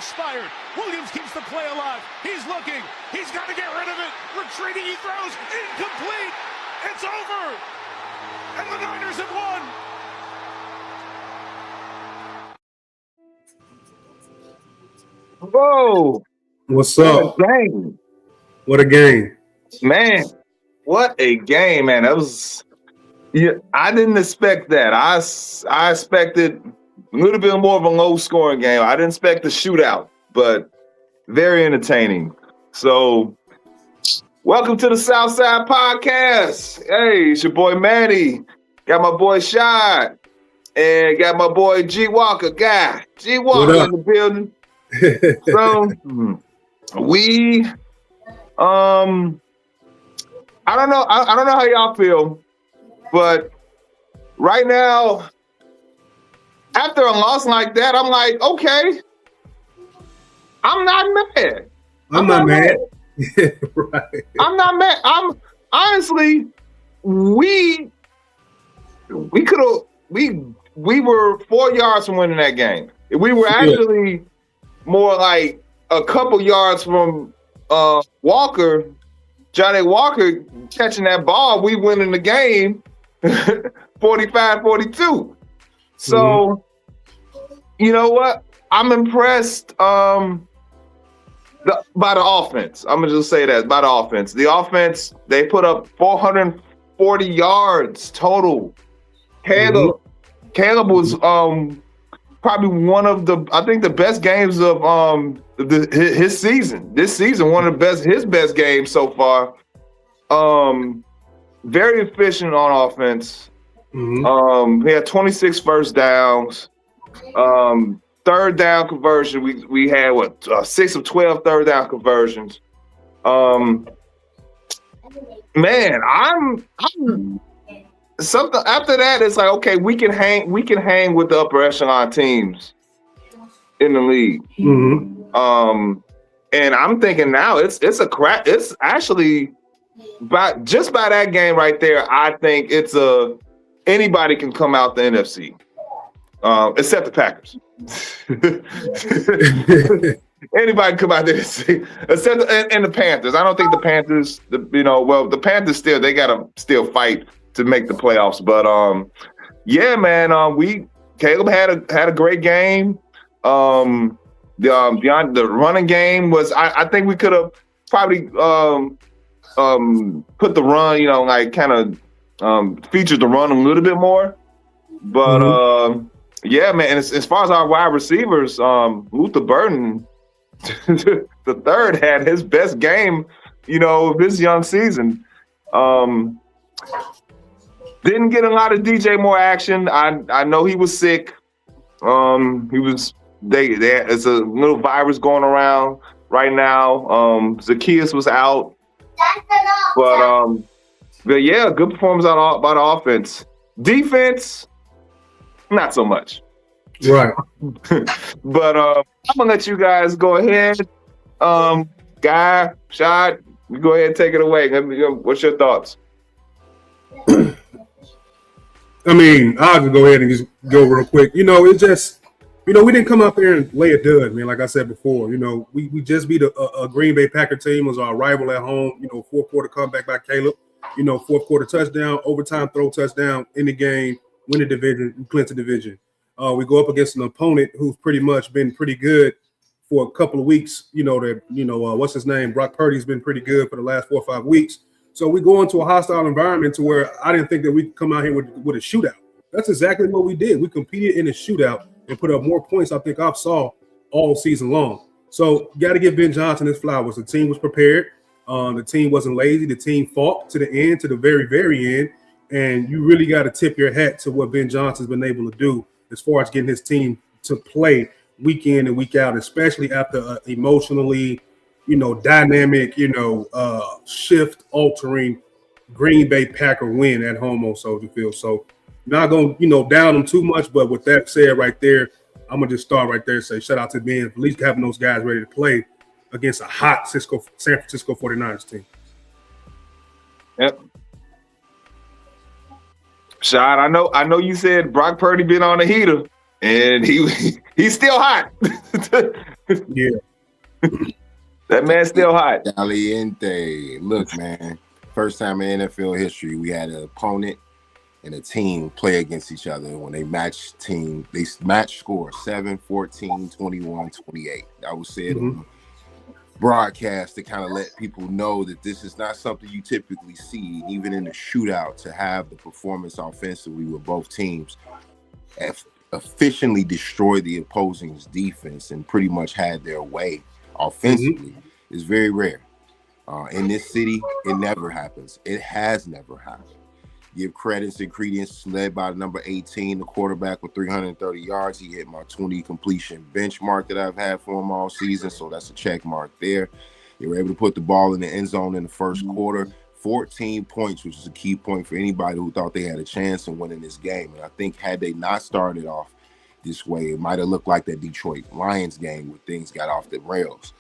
expired. Williams keeps the play alive. He's looking. He's got to get rid of it. Retreating, he throws. Incomplete. It's over. And the Niners have won. Whoa. What's up? What a game. What a game. Man, what a game, man. That was, yeah, I didn't expect that. I expected a little bit more of a low-scoring game. I didn't expect a shootout, but very entertaining. So, welcome to the Southside podcast. Hey, it's your boy Manny. Got my boy Shad. And got my boy G Walker, guy. G Walker in the building. So we I don't know how y'all feel, but right now, after a loss like that, I'm like, okay, I'm not mad. I'm not mad. Right. I'm not mad. I'm honestly, we were 4 yards from winning that game. We were actually more like a couple yards from Johnny Walker catching that ball. We winning the game 45-42. So, you know what? I'm impressed by the offense. I'm going to just say that, by the offense. The offense, they put up 440 yards total. Caleb was probably one of the best games of his season. This season, one of his best games so far. Very efficient on offense. He had 26 first downs. Third down conversion, we had 6 of 12 third down conversions. Man, I'm something after that. It's like, okay, we can hang with the upper echelon teams in the league. And I'm thinking now it's actually by that game right there. I think it's anybody can come out the NFC, except the Packers. Anybody can come out there except and the Panthers. I don't think the Panthers. The Panthers they gotta still fight to make the playoffs. But yeah, man, Caleb had a great game. The running game was I think we could have probably put the run, like kind of featured the run a little bit more. But yeah, man, and as far as our wide receivers, Luther Burton the third had his best game, of his young season. Didn't get a lot of DJ Moore action. I know he was sick. It's a little virus going around right now. Zacchaeus was out. But yeah, good performance by the offense. Defense, not so much. Right. But I'm gonna let you guys go ahead. Guy, Shad, you go ahead and take it away. What's your thoughts? I mean, I'll just go ahead and just go real quick. It's just, we didn't come up here and lay a dud, man. Like I said before, we just beat a Green Bay Packer team. It was our rival at home. Fourth quarter comeback by Caleb. Fourth quarter touchdown, overtime throw touchdown in the game, win the division, clinch the division. We go up against an opponent who's pretty much been pretty good for a couple of weeks. What's his name? Brock Purdy's been pretty good for the last 4 or 5 weeks. So we go into a hostile environment to where I didn't think that we could come out here with a shootout. That's exactly what we did. We competed in a shootout and put up more points I think I've saw all season long. So got to give Ben Johnson his flowers. The team was prepared. The team wasn't lazy. The team fought to the end, to the very, very end. And you really got to tip your hat to what Ben Johnson's been able to do as far as getting his team to play week in and week out, especially after emotionally, dynamic, shift-altering Green Bay Packer win at home on Soldier Field. So not going to, down them too much, but with that said right there, I'm going to just start right there and say shout out to Ben for at least having those guys ready to play against a hot San Francisco 49ers team. Yep. Shad, I know you said Brock Purdy been on a heater, and he's still hot. Yeah. That man's still hot. Caliente. Look, man. First time in NFL history, we had an opponent and a team play against each other. When they match score 7, 14, 21, 28. That was said on the broadcast to kind of let people know that this is not something you typically see, even in a shootout, to have the performance offensively with both teams efficiently destroy the opposing's defense and pretty much had their way offensively is very rare. In this city, it never happens. It has never happened. Give credits and credence, led by the number 18, the quarterback with 330 yards. He hit my 20 completion benchmark that I've had for him all season, so that's a check mark there. They were able to put the ball in the end zone in the first quarter. 14 points, which is a key point for anybody who thought they had a chance in winning this game. And I think had they not started off this way, it might have looked like that Detroit Lions game where things got off the rails.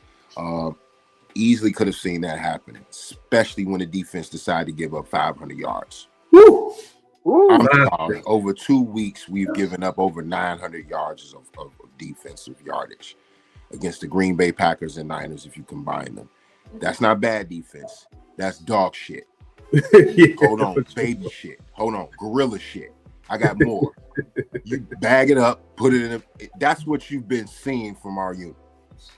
Easily could have seen that happen, especially when the defense decided to give up 500 yards. Woo! I'm sorry. Over 2 weeks, we've given up over 900 yards of defensive yardage against the Green Bay Packers and Niners if you combine them. That's not bad defense. That's dog shit. Hold on, baby shit. Hold on, gorilla shit. I got more. You bag it up, put it in. That's what you've been seeing from our unit.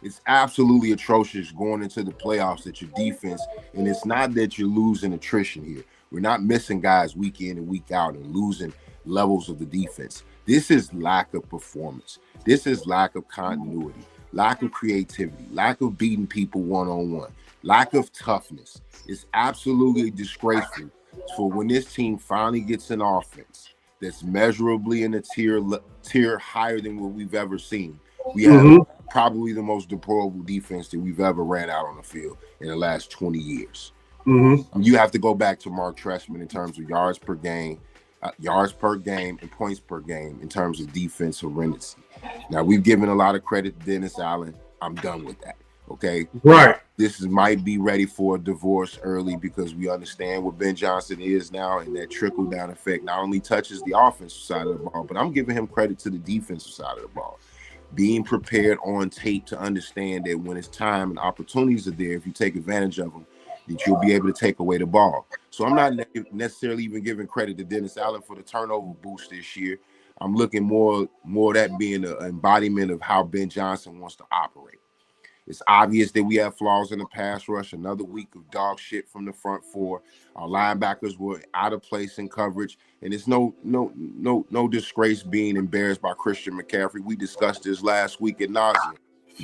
It's absolutely atrocious going into the playoffs that your defense, and it's not that you're losing attrition here. We're not missing guys week in and week out and losing levels of the defense. This is lack of performance. This is lack of continuity, lack of creativity, lack of beating people one-on-one, lack of toughness. It's absolutely disgraceful for when this team finally gets an offense that's measurably in a tier higher than what we've ever seen. We have probably the most deplorable defense that we've ever ran out on the field in the last 20 years. You have to go back to Mark Trestman in terms of yards per game, and points per game in terms of defense horrendously. Now, we've given a lot of credit to Dennis Allen. I'm done with that. Okay. Right. This might be ready for a divorce early because we understand what Ben Johnson is now, and that trickle-down effect not only touches the offensive side of the ball, but I'm giving him credit to the defensive side of the ball. Being prepared on tape to understand that when it's time and opportunities are there, if you take advantage of them, that you'll be able to take away the ball. So I'm not necessarily even giving credit to Dennis Allen for the turnover boost this year. I'm looking more that being an embodiment of how Ben Johnson wants to operate. It's obvious that we have flaws in the pass rush. Another week of dog shit from the front four. Our linebackers were out of place in coverage, and it's no disgrace being embarrassed by Christian McCaffrey. We discussed this last week at nauseam.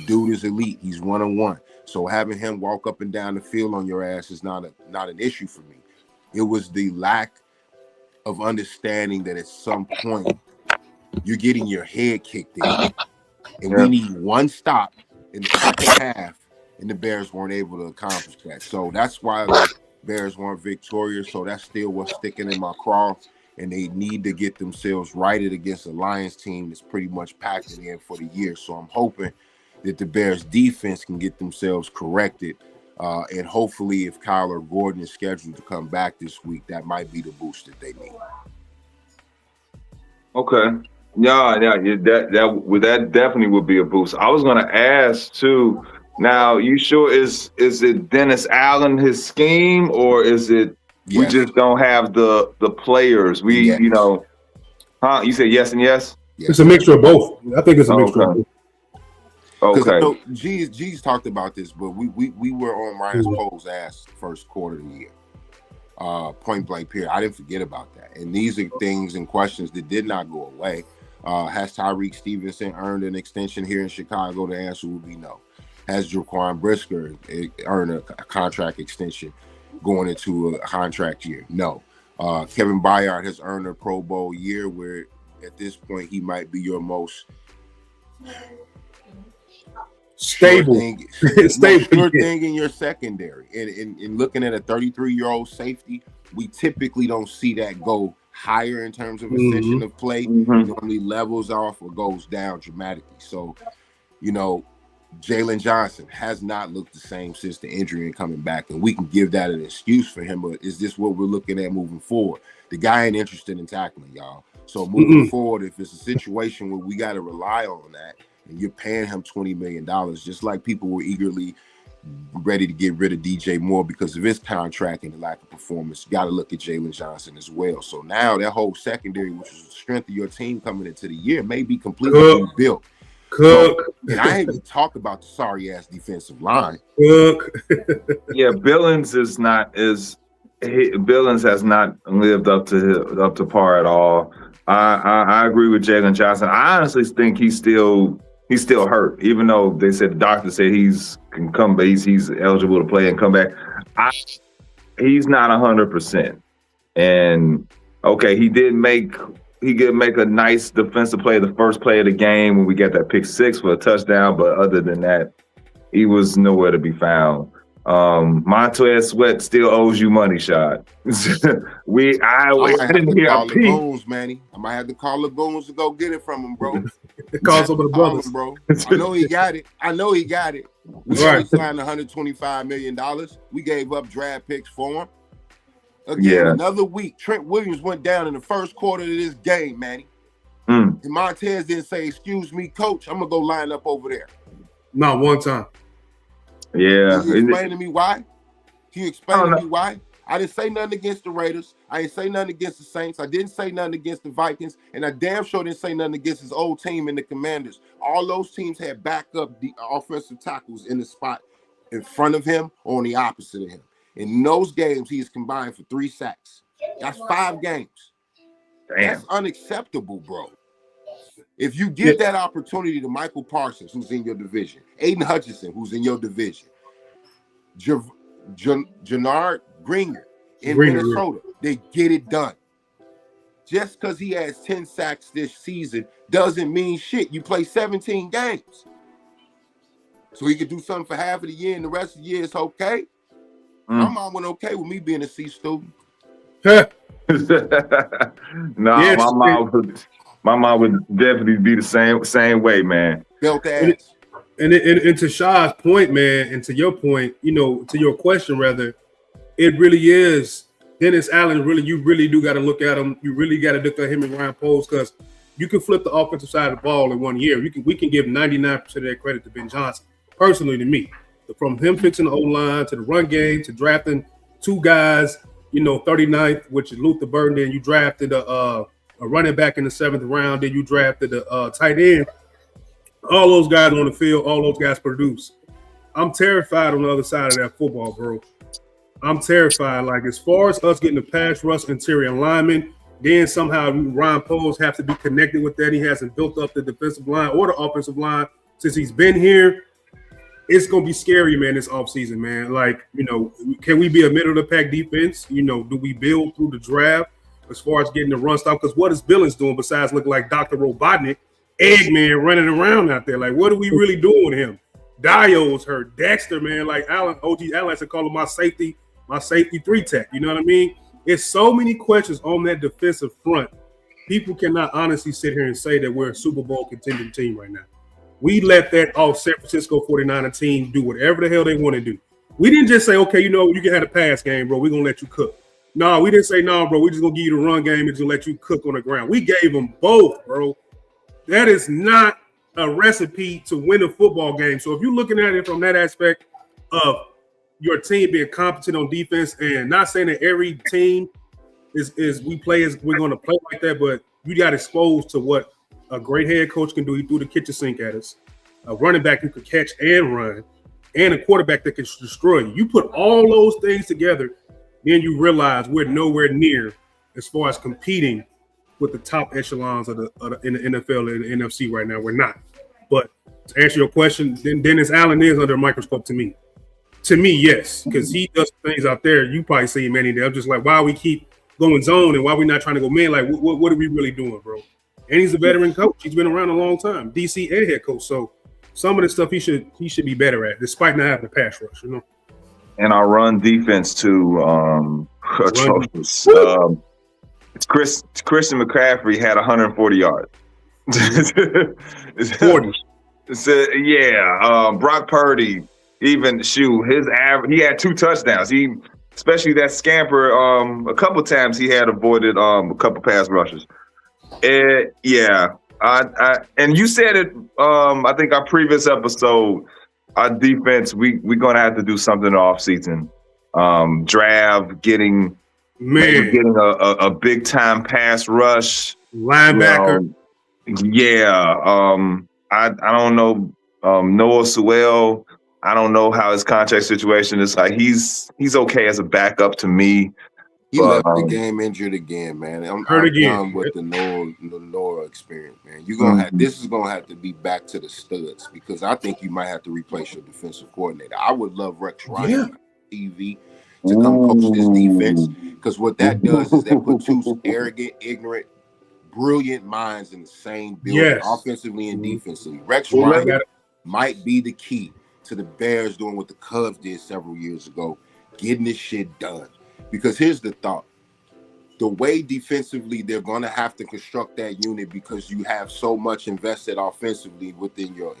Dude is elite. He's one-on-one. So having him walk up and down the field on your ass is not an issue for me. It was the lack of understanding that at some point you're getting your head kicked in, and we need one stop in the second half, and the Bears weren't able to accomplish that. So that's why the Bears weren't victorious. So that's still what's sticking in my craw, and they need to get themselves righted against a Lions team that's pretty much packed in for the year. So I'm hoping that the Bears defense can get themselves corrected. And hopefully if Kyler Gordon is scheduled to come back this week, that might be the boost that they need. Okay. Yeah, that definitely would be a boost. I was gonna ask too. Now, you sure is it Dennis Allen his scheme, or is it we just don't have the players? You said yes and yes? It's a mixture of both. I think it's a mixture of both. Okay. G's talked about this, but we were on Ryan's Pole's ass first quarter of the year. Point blank period. I didn't forget about that. And these are things and questions that did not go away. Has Tyreek Stevenson earned an extension here in Chicago? The answer would be no. Has Jaquan Brisker earned a contract extension going into a contract year? No. Kevin Byard has earned a Pro Bowl year, where at this point he might be your most stable thing in your secondary. And looking at a 33-year-old safety, we typically don't see that go higher in terms of ascension of play. It normally levels off or goes down dramatically. So, Jalen Johnson has not looked the same since the injury and coming back, and we can give that an excuse for him, but is this what we're looking at moving forward? The guy ain't interested in tackling, y'all. So moving forward, if it's a situation where we got to rely on that, and you're paying him $20 million, just like people were eagerly ready to get rid of DJ Moore because of his contract and the lack of performance. You got to look at Jalen Johnson as well. So now that whole secondary, which was the strength of your team coming into the year, may be completely rebuilt. So, and I ain't even talk about the sorry ass defensive line. Yeah, Billings has not lived up to par at all. I agree with Jalen Johnson. I honestly think he's still hurt, even though they said the doctor said he's eligible to play and come back. He's not 100%. And okay, he did make a nice defensive play, the first play of the game when we got that pick 6 for a touchdown. But other than that, he was nowhere to be found. Montez Sweat still owes you money, Shad. I didn't hear a peep. Lagoons, Manny. I might have to call Lagoons to go get it from him, bro. Call some of the brothers, bro. I know he got it. We signed $125 million. We gave up draft picks for him. Again, another week. Trent Williams went down in the first quarter of this game, Manny. And Montez didn't say, "Excuse me, coach, I'm gonna go line up over there." Not one time. Yeah. Can you explain to me why? I didn't say nothing against the Raiders. I didn't say nothing against the Saints. I didn't say nothing against the Vikings. And I damn sure didn't say nothing against his old team and the Commanders. All those teams had backup the offensive tackles in the spot in front of him or on the opposite of him. In those games, he is combined for 3 sacks. That's 5 games. Damn. That's unacceptable, bro. If you give that opportunity to Michael Parsons, who's in your division, Aiden Hutchinson, who's in your division, Jannard Greener in Minnesota, they get it done. Just because he has 10 sacks this season doesn't mean shit. You play 17 games. So he could do something for half of the year and the rest of the year is okay. My mom went okay with me being a C student. No, my mom would definitely be the same way, man. Belt ass. And to Shah's point, man, and to your point, to your question, rather, it really is Dennis Allen. You really do got to look at him. You really got to look at him and Ryan Poles because you can flip the offensive side of the ball in 1 year. We can give 99% of that credit to Ben Johnson. Personally, to me, from him fixing the O-line to the run game to drafting 2 guys, 39th, which is Luther Burton. Then you drafted a running back in the 7th round. Then you drafted a tight end. All those guys on the field, all those guys produce. I'm terrified on the other side of that football, bro. I'm terrified. Like, as far as us getting the pass rush interior lineman, then somehow Ryan Poles has to be connected with that. He hasn't built up the defensive line or the offensive line since he's been here. It's going to be scary, man, this offseason, man. Like, can we be a middle-of-the-pack defense? Do we build through the draft as far as getting the run stop? Because what is Billings doing besides looking like Dr. Robotnik, Eggman running around out there? Like, what are we really doing with him? Dio's hurt. Dexter, man, like OG Allen has to call him my safety 3-tech. You know what I mean? It's so many questions on that defensive front. People cannot honestly sit here and say that we're a Super Bowl contending team right now. We let that San Francisco 49er team do whatever the hell they want to do. We didn't just say, okay, you can have a pass game, bro. We're going to let you cook. No, we didn't say, no, bro, we're just going to give you the run game and just let you cook on the ground. We gave them both, bro. That is not a recipe to win a football game. So if you're looking at it from that aspect of your team being competent on defense, and not saying that every team we're going to play like that, but you got exposed to what a great head coach can do. He threw the kitchen sink at us. A running back who could catch and run, and a quarterback that can destroy you. You put all those things together, then you realize we're nowhere near as far as competing with the top echelons in the NFL and the NFC right now. We're not. But to answer your question, then Dennis Allen is under a microscope to me. To me, yes, because he does things out there. You probably see him any day. I'm just like, why we keep going zone and why we not trying to go man? Like, what are we really doing, bro? And he's a veteran coach. He's been around a long time, DC and head coach. So some of the stuff he should be better at, despite not having a pass rush, And our run defense too, atrocious. Christian McCaffrey had 140 yards. 40. So, Brock Purdy, his average, he had 2 touchdowns. Especially that scamper, a couple times he had avoided a couple pass rushes. And you said it. I think our previous episode, our defense, we're gonna have to do something in the off season. Draft, maybe getting a big time pass rush linebacker. Yeah. I don't know Noah Sewell. I don't know how his contract situation is. Like he's okay as a backup to me. He left the game injured again, man. I'm done with the Noah experience, man. You're gonna have this is gonna have to be back to the studs because I think you might have to replace your defensive coordinator. I would love Rex Ryan on TV to come coach this defense because what that does is that puts two arrogant, ignorant, brilliant minds in the same building, offensively and defensively. Rex Ryan might be the key to the Bears doing what the Cubs did several years ago, getting this shit done. Because here's the thought. The way defensively they're going to have to construct that unit because you have so much invested offensively within your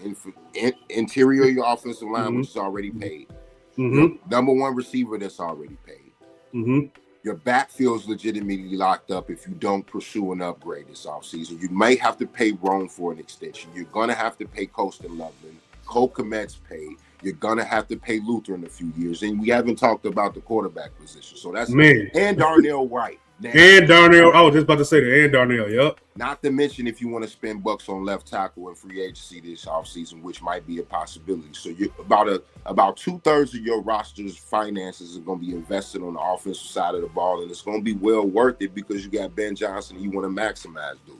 interior, your offensive line, which is already paid. Your number one receiver that's already paid. Your backfield's legitimately locked up if you don't pursue an upgrade this offseason. You may have to pay Rome for an extension. You're going to have to pay Colston Loveland. Cole Kmet's paid. You're going to have to pay Luther in a few years. And we haven't talked about the quarterback position. So that's and Darnell Wright. Now, and Darnell. I was just about to say that. And Darnell, yep. Not to mention if you want to spend bucks on left tackle and free agency this offseason, which might be a possibility. So you're about 2/3 of your roster's finances are going to be invested on the offensive side of the ball. And it's going to be well worth it because you got Ben Johnson and you want to maximize dude.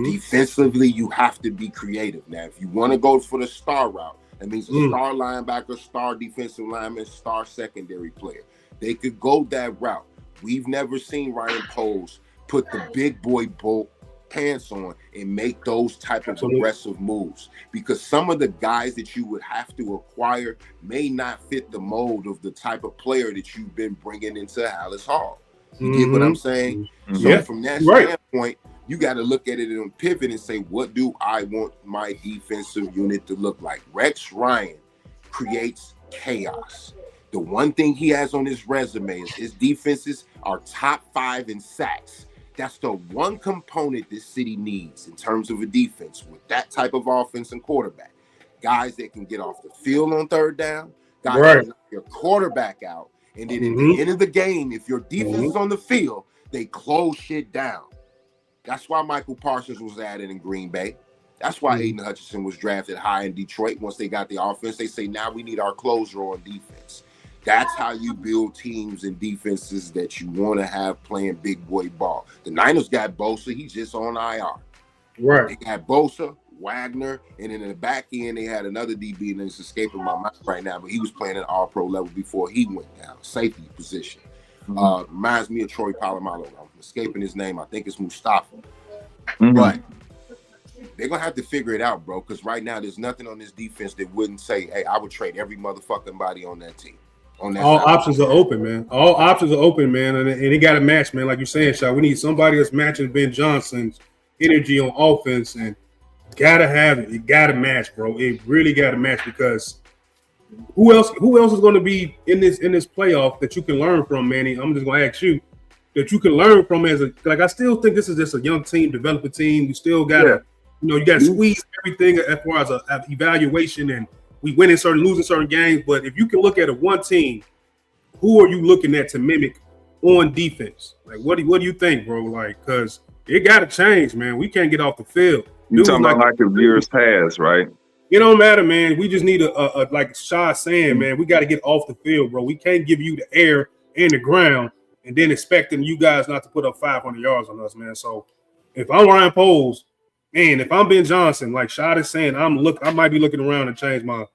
Defensively, you have to be creative. Now, if you want to go for the star route, that means a star linebacker, star defensive lineman, star secondary player. They could go that route. We've never seen Ryan Poles put the big boy pants on and make those type of aggressive moves because some of the guys that you would have to acquire may not fit the mold of the type of player that you've been bringing into Hallis Hall. You get what I'm saying? So from that standpoint, you got to look at it and pivot and say, what do I want my defensive unit to look like? Rex Ryan creates chaos. The one thing he has on his resume is his defenses are top 5 in sacks. That's the one component this city needs in terms of a defense with that type of offense and quarterback. Guys that can get off the field on third down, guys that can knock your quarterback out. And then at the end of the game, if your defense is on the field, they close shit down. That's why Michael Parsons was added in Green Bay. That's why Aiden Hutchinson was drafted high in Detroit. Once they got the offense, they say, now we need our closer on defense. That's how you build teams and defenses that you want to have playing big boy ball. The Niners got Bosa. He's just on IR. They got Bosa, Wagner, and then in the back end, they had another DB, and it's escaping my mind right now, but he was playing at all-pro level before he went down, safety position. Reminds me of Troy Polamalu. I'm escaping his name. I think it's Mustafa. But they're going to have to figure it out, bro, because right now there's nothing on this defense that wouldn't say, hey, I would trade every motherfucking body on that team. All options are open, man. All options are open, man. And it got to match, man. Like you're saying, Shaw, we need somebody that's matching Ben Johnson's energy on offense and got to have it. It got to match, bro. It really got to match because who else is going to be in this playoff that you can learn from, Manny? I'm just going to ask you that you can learn from I still think this is just a young team, developing team. We still got to, you got to squeeze everything as far as an evaluation and we win in losing certain games. But if you can look at one team, who are you looking at to mimic on defense? Like, what do you think, bro? Like, because it got to change, man. We can't get off the field. You're talking about like the years past, right? It don't matter, man. We just need a like Shaw saying, man, we got to get off the field, bro. We can't give you the air and the ground and then expecting you guys not to put up 500 yards on us, man. So if I'm Ryan Poles, and if I'm Ben Johnson, like Shaw is saying, I might be looking around and change my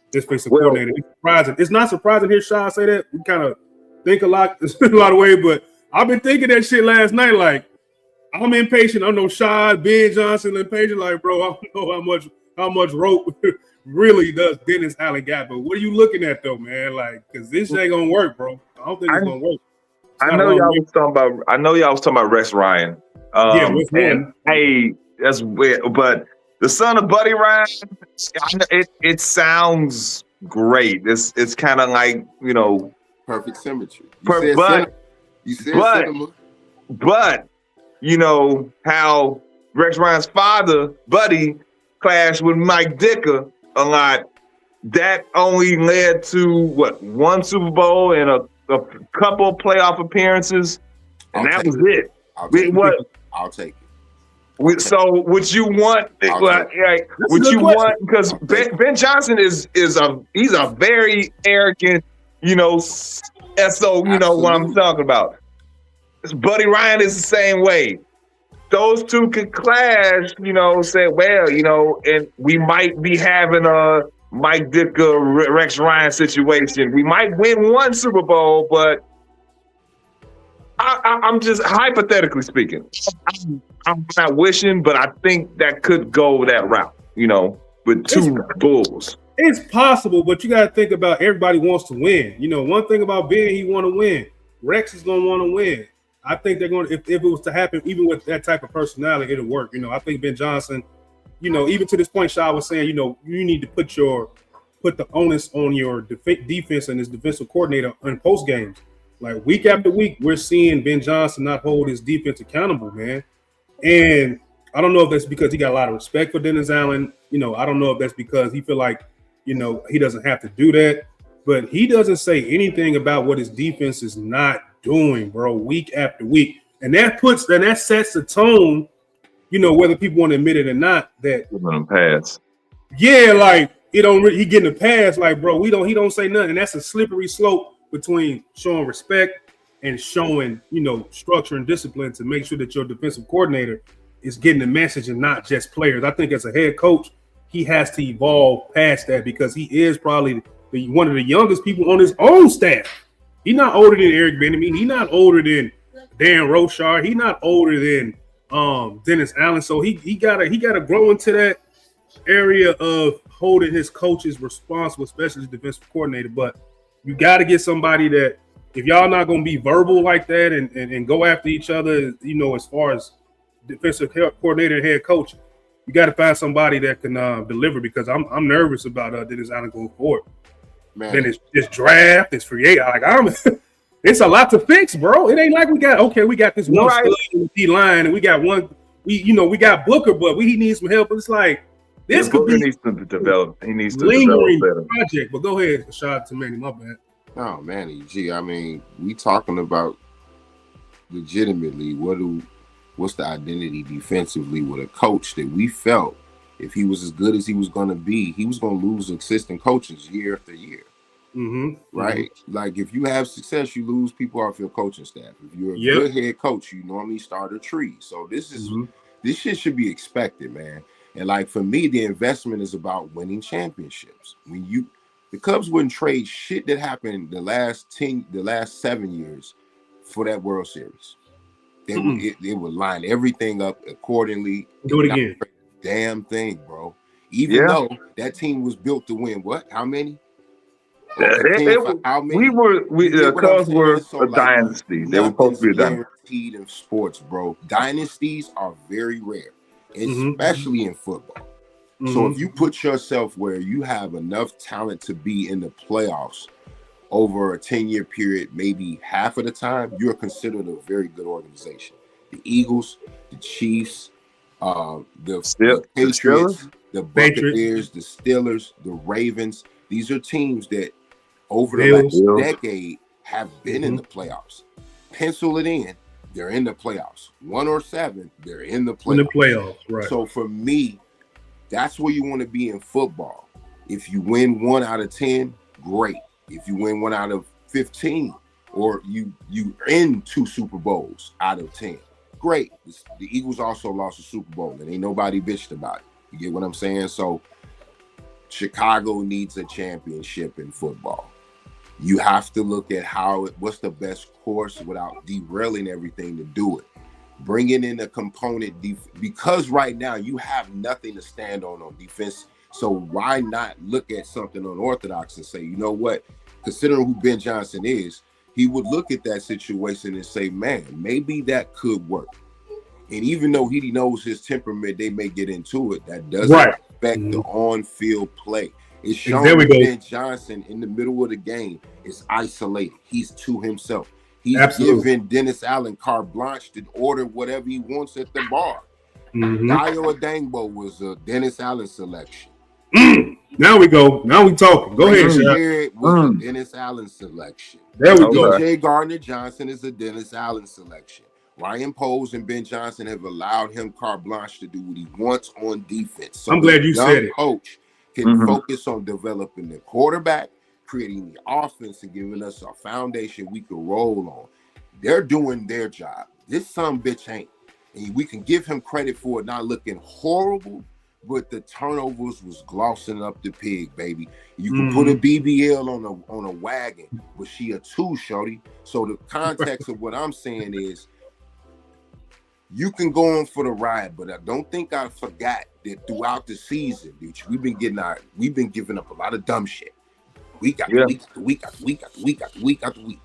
defensive coordinator. It's surprising. It's not surprising to hear Shaw say that. We kind of think a lot of ways, but I've been thinking that shit last night. Like, I'm impatient. I know Shaw, Ben Johnson, impatient. Like, bro, I don't know how much rope really does Dennis Allen got. But what are you looking at though, man? Like, because this ain't gonna work, bro. I don't think it's gonna work. I know y'all was talking about Rex Ryan. And hey, that's weird. But the son of Buddy Ryan, it sounds great. It's kind of like, perfect symmetry. But you know how Rex Ryan's father, Buddy, clashed with Mike Dicker a lot. That only led to one Super Bowl and a couple playoff appearances, and that was it. I'll take it. So would you want? Would you want? Because Ben Johnson he's a very arrogant, SO. You know what I'm talking about. Buddy Ryan is the same way. Those two could clash. Say, and we might be having a Mike Dicker, Rex Ryan situation. We might win one Super Bowl, but I'm just hypothetically speaking. I'm not wishing, but I think that could go that route, with two Bulls. It's possible, but you got to think about everybody wants to win. One thing about Ben, he want to win. Rex is going to want to win. I think they're going to, if it was to happen, even with that type of personality, it'll work. I think Ben Johnson, even to this point, Shaw was saying, you need to put the onus on your defense and his defensive coordinator in post games. Like week after week, we're seeing Ben Johnson not hold his defense accountable, man. And I don't know if that's because he got a lot of respect for Dennis Allen. I don't know if that's because he feel like, he doesn't have to do that. But he doesn't say anything about what his defense is not doing, bro, week after week. And that sets the tone, whether people want to admit it or not, that pass. Yeah, like he getting a pass, like, bro, he don't say nothing. And that's a slippery slope between showing respect and showing, structure and discipline to make sure that your defensive coordinator is getting the message and not just players. I think as a head coach, he has to evolve past that because he is probably one of the youngest people on his own staff. He's not older than Eric Bieniemy. He's not older than Dan Rochard. He's not older than Dennis Allen. So he gotta grow into that area of holding his coaches responsible, especially the defensive coordinator. But you got to get somebody that, if y'all not going to be verbal like that and go after each other, as far as defensive coordinator and head coach, you got to find somebody that can deliver because I'm nervous about Dennis Allen going forward. Man. Then it's draft, it's free agent. It's a lot to fix, bro. It ain't like we got this one D line and we got one. We got Booker, but he needs some help. It's like this could be needs to develop. He needs to lingering develop better project. But go ahead, shout out to Manny. My bad. Oh, Manny G. I mean, we talking about legitimately what's the identity defensively with a coach that we felt if he was as good as he was going to be, he was going to lose assistant coaches year after year. Mm-hmm. Right? Mm-hmm. Like if you have success, you lose people off your coaching staff. If you're a good head coach, you normally start a tree. So this shit should be expected, man. And like for me, the investment is about winning championships. The Cubs wouldn't trade shit that happened the last 7 years for that World Series. They would line everything up accordingly. Do it again. Damn thing, bro. Even though that team was built to win what? How many? The Cubs were a dynasty. They were supposed to be a dynasty. Guaranteed in sports, bro. Dynasties are very rare, especially in football. So if you put yourself where you have enough talent to be in the playoffs over a 10-year period, maybe half of the time, you're considered a very good organization. The Eagles, the Chiefs, the Patriots, the Buccaneers, the Steelers, the Ravens. These are teams that over the last decade have been in the playoffs. Pencil it in, they're in the playoffs. 1 or 7, they're in the playoffs. In the playoffs, right. So for me, that's where you want to be in football. If you win 1 out of 10, great. If you win 1 out of 15, or you in 2 Super Bowls out of 10, great. The Eagles also lost a Super Bowl, and ain't nobody bitched about it. You get what I'm saying? So Chicago needs a championship in football. You have to look at what's the best course without derailing everything to do it. Bringing in a component because right now you have nothing to stand on defense. So why not look at something unorthodox and say, you know what? Considering who Ben Johnson is, he would look at that situation and say, man, maybe that could work. And even though he knows his temperament, they may get into it. That doesn't affect the on-field play. It's shown Ben Johnson in the middle of the game is isolated. He's to himself. He's giving Dennis Allen carte blanche to order whatever he wants at the bar. Dio Adangbo was a Dennis Allen selection. Now we go. Now we talking. Go ahead, Shaq. Garrett was a Dennis Allen selection. There we go. DJ Gardner-Johnson is a Dennis Allen selection. Ryan Poles and Ben Johnson have allowed him carte blanche to do what he wants on defense. So I'm glad you said it. Coach can focus on developing the quarterback, creating the offense, and giving us a foundation we can roll on. They're doing their job. This son bitch ain't. And we can give him credit for it not looking horrible, but the turnovers was glossing up the pig, baby. You can put a BBL on a wagon, but she a 2, shorty. So the context of what I'm saying is, you can go on for the ride, but I don't think I forgot that throughout the season, dude, we've been giving up a lot of dumb shit. Week after week after week after week after week after week.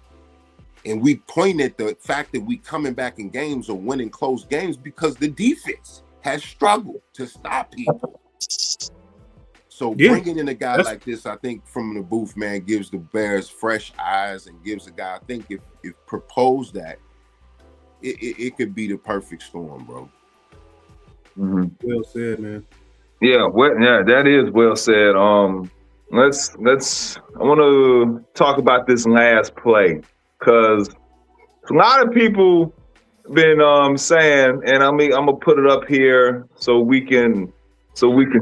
And we point at the fact that we coming back in games or winning close games because the defense has struggled to stop people. So bringing in a guy like this, I think from the booth, man, gives the Bears fresh eyes and gives a guy, I think if proposed that, it could be the perfect storm, bro. Well said, man. Yeah, that is well said. I want to talk about this last play because a lot of people been saying, and I'm gonna put it up here so we can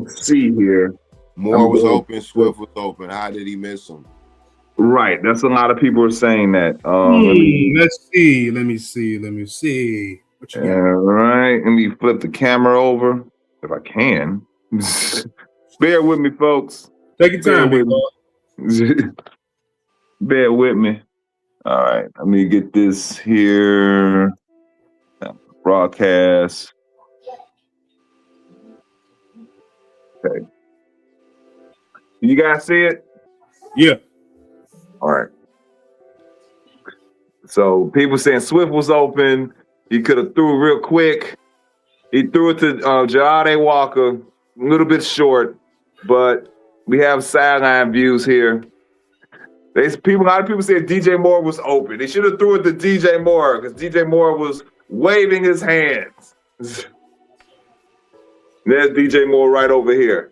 see here. Moore was open, Swift was open. How did he miss him? Right, that's a lot of people are saying that. Let me see. What you got? All right, let me flip the camera over if I can. Bear with me, folks. Take your time, big boy. Bear with me. All right, let me get this here. Broadcast. Okay. You guys see it? Yeah. All right. So people saying Swift was open. He could have threw it real quick. He threw it to Ja'Ade Walker, a little bit short, but we have sideline views here. A lot of people said DJ Moore was open. They should have threw it to DJ Moore because DJ Moore was waving his hands. There's DJ Moore right over here.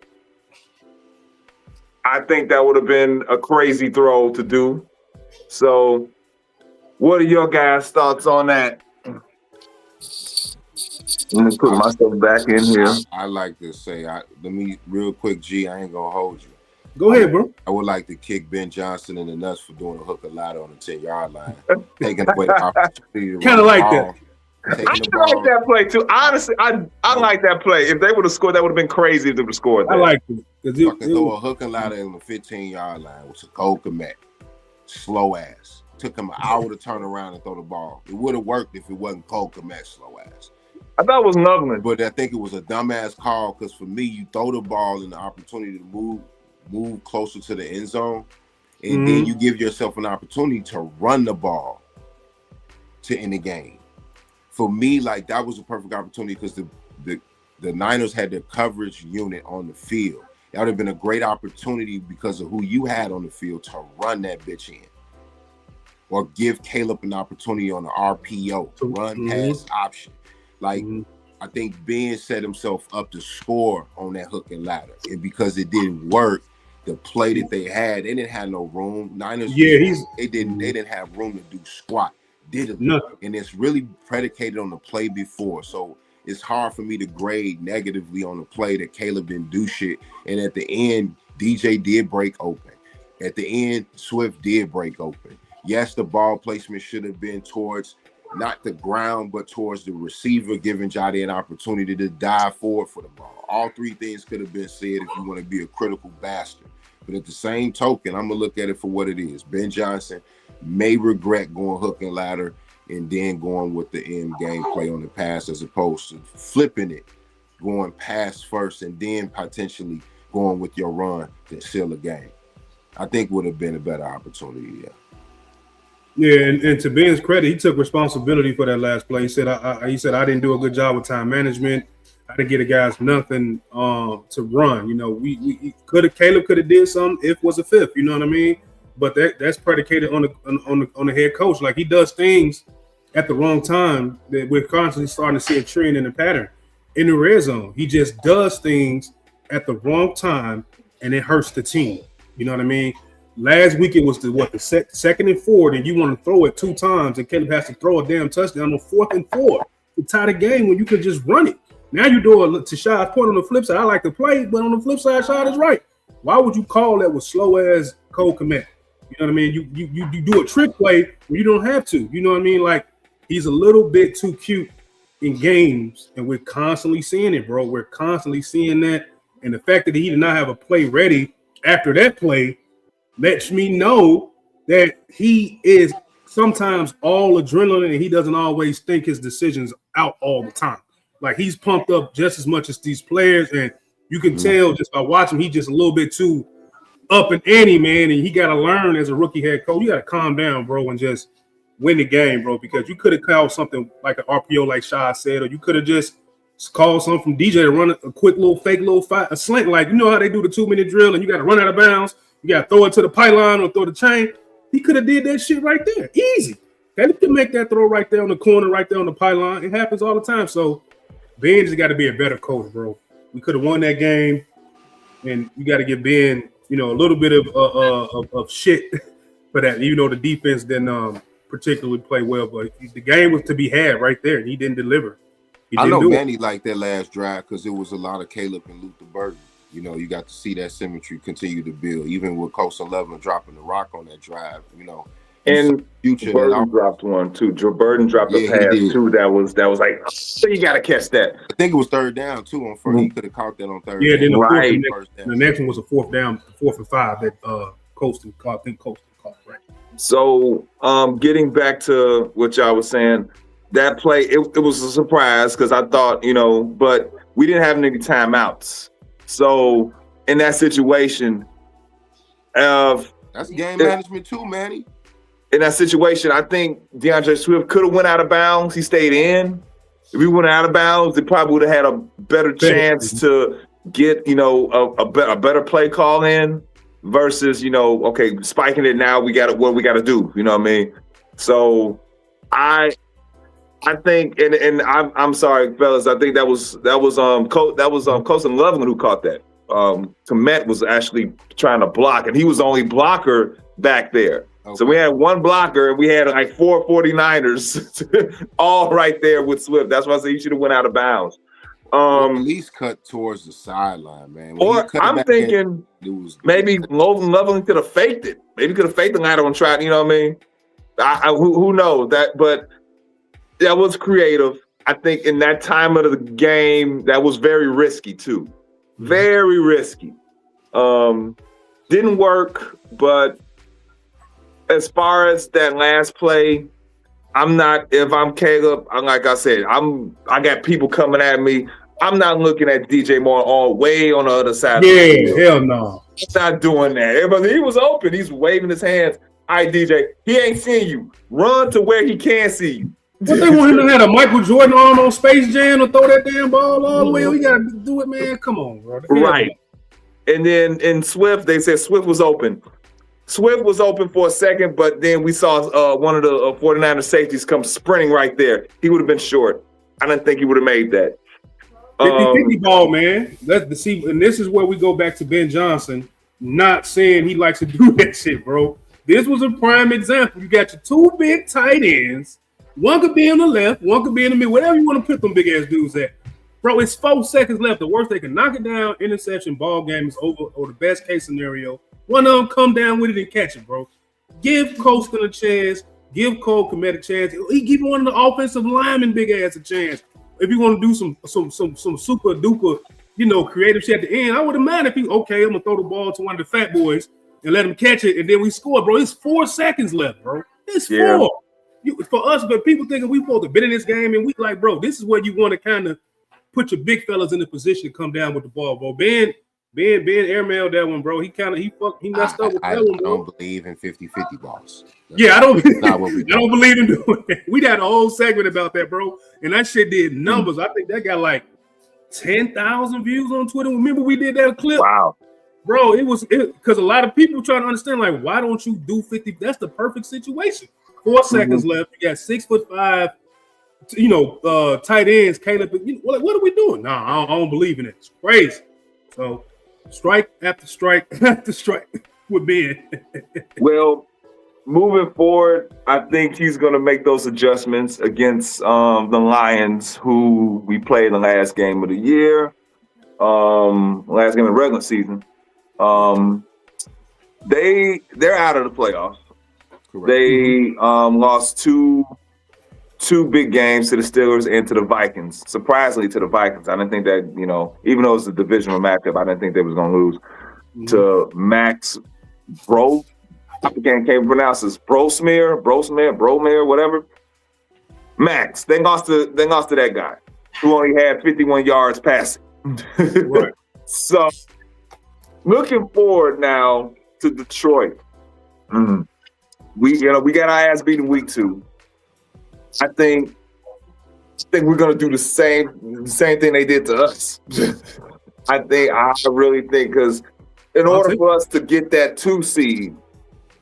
I think that would have been a crazy throw to do. So, what are your guys' thoughts on that? Let me put myself back in here. I like to say, let me real quick, G. I ain't gonna hold you. Go ahead, bro. I would like to kick Ben Johnson in the nuts for doing a hook and ladder on the 10-yard line, taking away the opportunity. Kind of like that. I like that play too. Honestly, I like that play. If they would have scored, that would have been crazy if they would have scored that. I like it. Fucking throw a hook and ladder on the 15-yard line with Cole Kmet. Slow ass. Took him an hour to turn around and throw the ball. It would have worked if it wasn't Cole Kmet slow ass. I thought it was Nuglin. But I think it was a dumbass call because for me, you throw the ball and the opportunity to move closer to the end zone, and then you give yourself an opportunity to run the ball to end the game. For me, like that was a perfect opportunity because the Niners had their coverage unit on the field. That would have been a great opportunity because of who you had on the field to run that bitch in. Or give Caleb an opportunity on the RPO to run pass option. Like, I think Ben set himself up to score on that hook and ladder. And because it didn't work, the play that they didn't have no room. Niners, they didn't have room to do squat. Nothing. And it's really predicated on the play before. So it's hard for me to grade negatively on the play that Caleb didn't do shit. And at the end, DJ did break open. At the end, Swift did break open. Yes, the ball placement should have been towards not the ground, but towards the receiver, giving Jade an opportunity to dive forward for the ball. All three things could have been said if you want to be a critical bastard. But at the same token, I'm going to look at it for what it is. Ben Johnson may regret going hook and ladder and then going with the end game play on the pass as opposed to flipping it, going pass first and then potentially going with your run to seal the game. I think would have been a better opportunity, yeah. Yeah, and to Ben's credit, he took responsibility for that last play. He said, I didn't do a good job with time management. I didn't get the guys nothing to run. You know, Caleb could have did something if it was a fifth. You know what I mean? But that's predicated on the head coach. Like he does things at the wrong time that we're constantly starting to see a trend in the pattern. in the red zone. He just does things at the wrong time, and it hurts the team. You know what I mean? Last week it was the second and 4, and you want to throw it 2 times, and Caleb has to throw a damn touchdown on 4th and 4 to tie the game when you could just run it. Now you do it to Shad's point on the flip side. I like to play, but on the flip side, Shad is right. Why would you call that with slow as Cole Kmet? You know what I mean? You do a trick play when you don't have to. You know what I mean? Like, he's a little bit too cute in games, and we're constantly seeing it, bro. We're constantly seeing that. And the fact that he did not have a play ready after that play lets me know that he is sometimes all adrenaline, and he doesn't always think his decisions out all the time. Like, he's pumped up just as much as these players, and you can tell just by watching, he's just a little bit too up and ante, man, and he got to learn as a rookie head coach. You got to calm down, bro, and just win the game, bro, because you could have called something like an RPO, like Shad said, or you could have just called something from DJ to run a quick little fake little fight, a slant, like, you know how they do the 2-minute drill, and you got to run out of bounds, you got to throw it to the pylon or throw the chain. He could have did that shit right there, easy. And he could make that throw right there on the corner, right there on the pylon. It happens all the time. So Ben just got to be a better coach, bro. We could have won that game, and you got to give Ben, you know, a little bit of shit for that. Even though the defense didn't particularly play well, but the game was to be had right there, and he didn't deliver. I know Manny liked that last drive because it was a lot of Caleb and Luther Burton. You know, you got to see that symmetry continue to build, even with Coastal 11 dropping the rock on that drive. You know, and Burton dropped one too. Joe Burton dropped a pass too. That was like, so you got to catch that. I think it was 3rd down too. On first, he could have caught that on 3rd. Yeah, then the next one was a 4th down, 4th and 5 that Coastal caught. I think Coastal caught, right? So, getting back to what y'all was saying, that play, it was a surprise because I thought, you know, but we didn't have any timeouts. So in that situation, that's game management too, Manny. In that situation, I think DeAndre Swift could have went out of bounds. He stayed in. If he went out of bounds, they probably would have had a better chance to get, you know, a better play call in versus, you know, okay, spiking it now. What we got to do. You know what I mean? So I think, and I'm sorry, fellas. I think that was Colson Loveland who caught that. Kmet was actually trying to block, and he was the only blocker back there. Okay. So we had one blocker, and we had like 4 49ers all right there with Swift. That's why I say he should have went out of bounds. At least cut towards the sideline, man. Or I'm thinking maybe Loveland could have faked it. Maybe could have faked the ladder and tried. You know what I mean? Who knows that? But that was creative. I think in that time of the game, that was very risky too. Very risky. Didn't work, but as far as that last play, if I'm Caleb, like I said, I got people coming at me. I'm not looking at DJ Moore all way on the other side. Yeah, hell no. He's not doing that. But he was open. He's waving his hands. All right, DJ, he ain't seeing you. Run to where he can see you. What they want him to have a Michael Jordan arm on Space Jam to throw that damn ball all the way? We got to do it, man. Come on, bro. Right. And then in Swift, they said Swift was open. Swift was open for a second, but then we saw one of the 49er safeties come sprinting right there. He would have been short. I didn't think he would have made that. 50-50 ball, man. And this is where we go back to Ben Johnson not saying he likes to do that shit, bro. This was a prime example. You got your 2 big tight ends. One could be on the left, one could be in the middle, whatever you want to put them big ass dudes at. Bro, it's 4 seconds left. The worst they can knock it down, interception, ball game is over, or the best case scenario, one of them come down with it and catch it, bro. Give Colston a chance. Give Cole Kmet a chance. He give one of the offensive linemen big ass a chance. If you want to do some super duper, you know, creative shit at the end, I wouldn't mind if I'm gonna throw the ball to one of the fat boys and let him catch it, and then we score, bro. It's 4 seconds left, bro. It's 4. For us, but people thinking we supposed to bet in this game, and we like, bro, this is where you want to kind of put your big fellas in the position to come down with the ball, bro. Ben airmailed that one, bro. He messed up with that one, bro. I don't believe in 50-50 balls. I don't believe in doing that. We had a whole segment about that, bro. And that shit did numbers. I think that got like 10,000 views on Twitter. Remember we did that clip? Wow. Bro, it was because a lot of people trying to understand, like, why don't you do 50? That's the perfect situation. 4 seconds left. You got 6'5" tight ends, Caleb. What are we doing? No, I don't believe in it. It's crazy. So strike after strike after strike with Ben. Well, moving forward, I think he's going to make those adjustments against the Lions, who we played the last game of the year, last game of the regular season. They're out of the playoffs. Correct. They lost two big games to the Steelers and to the Vikings. Surprisingly, to the Vikings. I didn't think that, even though it was a divisional matchup, I didn't think they was going to lose to Max Bro. I can't pronounce this. Brosmere, whatever. Max. They lost to that guy who only had 51 yards passing. Right. So, looking forward now to Detroit. We got our ass beat in week 2. I think we're gonna do the same thing they did to us. I really think, because in order for us to get that 2 seed,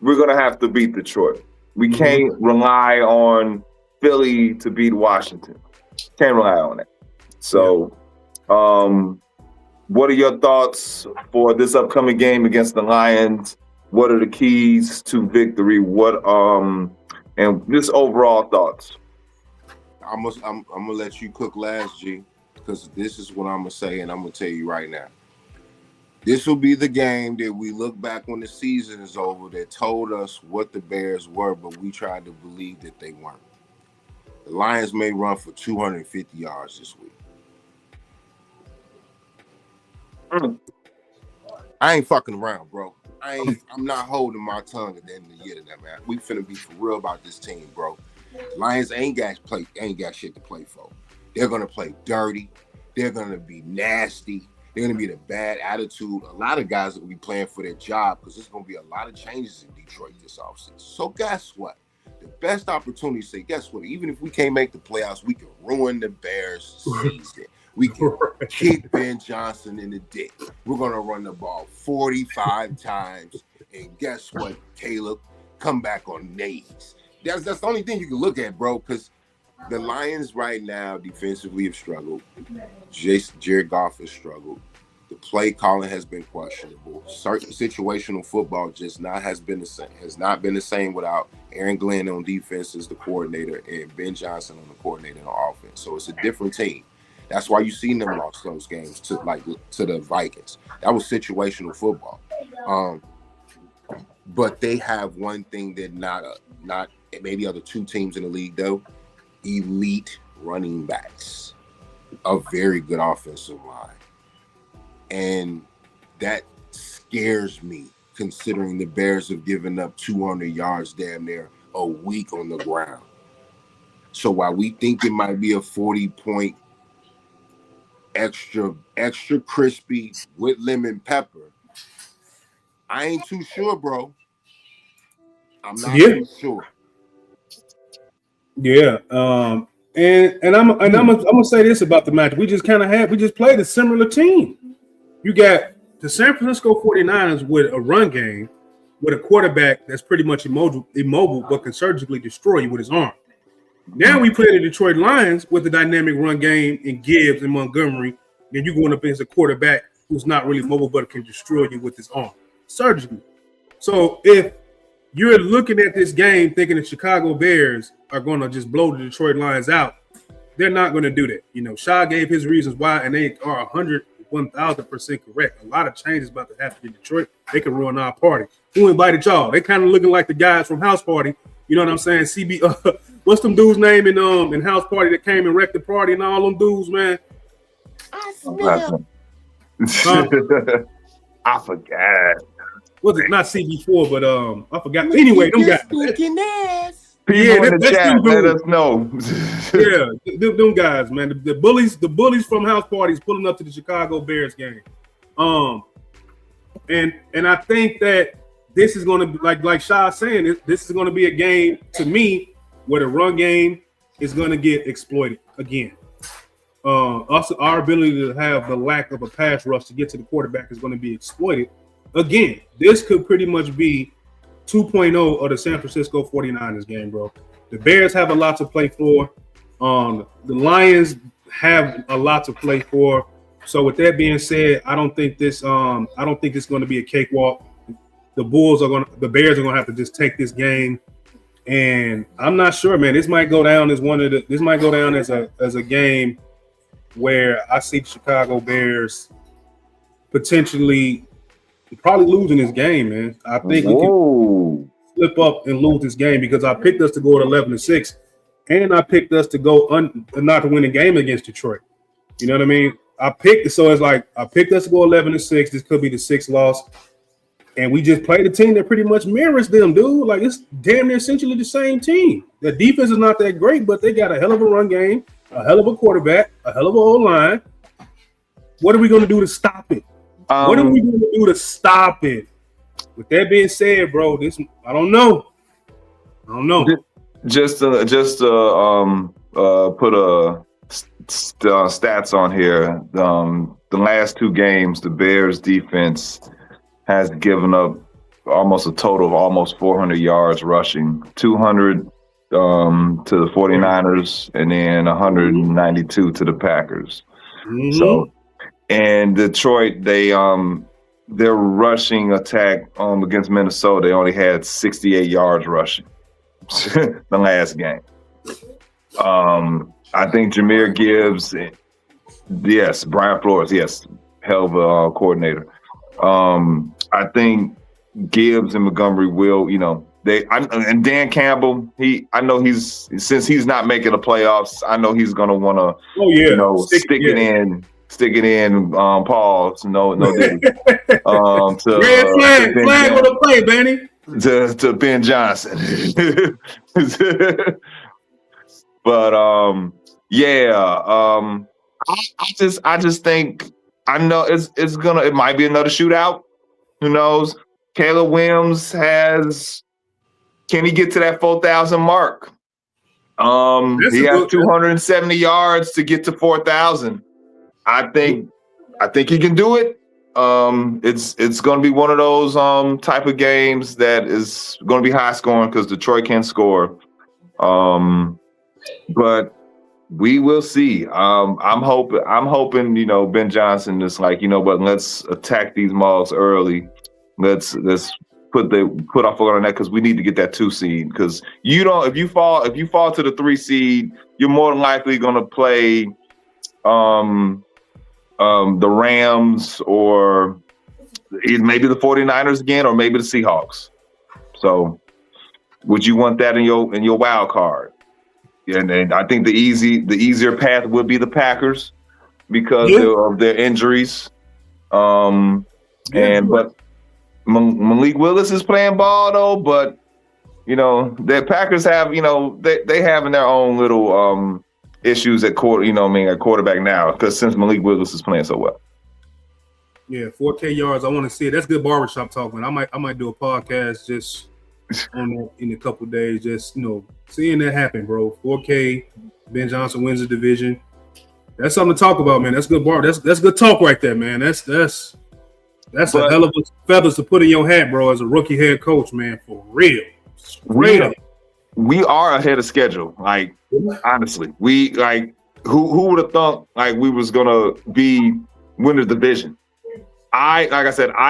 we're gonna have to beat Detroit. We can't rely on Philly to beat Washington. Can't rely on that. So, what are your thoughts for this upcoming game against the Lions? What are the keys to victory? And just overall thoughts? I'm gonna let you cook last, G, because this is what I'm gonna say, and I'm gonna tell you right now. This will be the game that we look back when the season is over that told us what the Bears were, but we tried to believe that they weren't. The Lions may run for 250 yards this week. I ain't fucking around, bro. I'm not holding my tongue at the end of the year to that, man. We finna be for real about this team, bro. Lions ain't got shit to play for. They're gonna play dirty. They're gonna be nasty. They're gonna be the bad attitude. A lot of guys will be playing for their job because there's gonna be a lot of changes in Detroit this offseason. So guess what? The best opportunity to say, guess what? Even if we can't make the playoffs, we can ruin the Bears' season. We can kick Ben Johnson in the dick. We're going to run the ball 45 times. And guess what, Caleb? Come back on knees. That's the only thing you can look at, bro, because the Lions right now defensively have struggled. Jared Goff has struggled. The play calling has been questionable. Certain situational football has not been the same without Aaron Glenn on defense as the coordinator and Ben Johnson on the coordinator on offense. So it's a different team. That's why you seen them lost those games to the Vikings. That was situational football. But they have one thing that not maybe other 2 teams in the league though: elite running backs, a very good offensive line, and that scares me considering the Bears have given up 200 yards damn near a week on the ground. So while we think it might be a 40-point extra crispy with lemon pepper, I ain't too sure, bro. I'm not too sure. Yeah. And I'm gonna say this about the match. We just played a similar team. You got the San Francisco 49ers with a run game with a quarterback that's pretty much immobile but can surgically destroy you with his arm. Now we play the Detroit Lions with the dynamic run game in Gibbs and Montgomery. Then you're going up against a quarterback who's not really mobile but can destroy you with his arm surgically. So if you're looking at this game thinking the Chicago Bears are going to just blow the Detroit Lions out, they're not going to do that. Shaw gave his reasons why, and they are 1,000% correct. A lot of changes about to happen in Detroit. They can ruin our party. Who invited y'all? They kind of looking like the guys from House Party. You know what I'm saying? What's them dudes' name in House Party that came and wrecked the party and all them dudes, man? I forgot. Was it not CB4, but I forgot. Anyway, them guys. People in the chat, let us know. Yeah, them guys, man. The bullies from House Parties pulling up to the Chicago Bears game. And I think that this is going to be like Shaw's saying. This is going to be a game to me where the run game is going to get exploited again. Our ability to have the lack of a pass rush to get to the quarterback is going to be exploited again. This could pretty much be 2.0 of the San Francisco 49ers game, bro. The Bears have a lot to play for. The Lions have a lot to play for. So with that being said, I don't think this going to be a cakewalk. The Bears are gonna have to just take this game. And I'm not sure, man. This might go down as as a game where I see the Chicago Bears potentially probably losing this game, man. I think we can slip up and lose this game because I picked us to go at 11-6, and I picked us to go not to win a game against Detroit. You know what I mean? I picked us to go 11-6. This could be the sixth loss. And we just played a team that pretty much mirrors them, dude. Like, it's damn near essentially the same team. The defense is not that great, but they got a hell of a run game, a hell of a quarterback, a hell of a O-line. What are we going to do to stop it? What are we going to do to stop it? With that being said, bro, I don't know. Just put stats on here. The last two games, the Bears defense has given up almost a total of almost 400 yards rushing, 200 to the 49ers, and then 192 to the Packers. Mm-hmm. So, and Detroit, their rushing attack against Minnesota, they only had 68 yards rushing the last game. I think Jahmyr Gibbs, yes, Brian Flores, yes, hell of a coordinator. I think Gibbs and Montgomery will, and Dan Campbell, I know since he's not making the playoffs, I know he's gonna want to, stick it in. Pause. No. Red flag on the play, Benny. To Ben Johnson. But I just think. I know it might be another shootout. Who knows? Caleb Williams can he get to that 4,000 mark? He has 270 yards to get to 4,000. I think he can do it. It's going to be one of those type of games that is going to be high scoring because Detroit can score. But we will see. I'm hoping, Ben Johnson is like, let's attack these malls early. Let's put our foot on that because we need to get that 2 seed. Because if you fall to the 3 seed, you're more than likely gonna play the Rams or maybe the 49ers again, or maybe the Seahawks. So would you want that in your wild card? And I think the easier path would be the Packers because of their injuries. But Malik Willis is playing ball though. But the Packers have they have in their own little issues at quarterback now because since Malik Willis is playing so well. Yeah, 4K yards. I want to see it. That's good barbershop talk, man. I might do a podcast just on that in a couple of days, just seeing that happen, bro. 4K, Ben Johnson wins the division. That's something to talk about, man. That's good that's good talk right there, man. That's a hell of a feathers to put in your hat, bro, as a rookie head coach, man, for real. We are ahead of schedule. Like, honestly. We who would have thought we was gonna win the division? I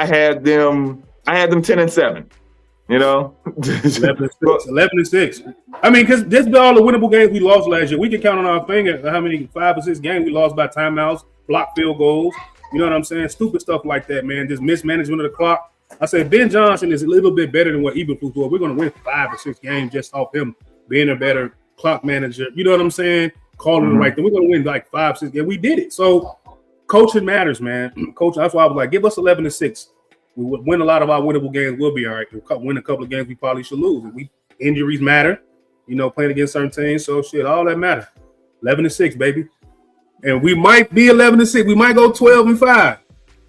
had them 10-7. 11-6. I mean, because this be all the winnable games we lost last year. We can count on our finger how many 5 or 6 games we lost by timeouts, block field goals. You know what I'm saying? Stupid stuff like that, man. Just mismanagement of the clock. I said Ben Johnson is a little bit better than what Eberflus was. We're going to win 5 or 6 games just off him being a better clock manager. You know what I'm saying? Calling the right thing. We're going to win 5, 6 games. We did it. So coaching matters, man. Coaching. That's why I was like, give us 11-6. We would win a lot of our winnable games. We'll be all right. We'll win a couple of games we probably should lose. Injuries matter, playing against certain teams. So shit, all that matter. 11-6, baby. And we might be 11-6. We might go 12-5.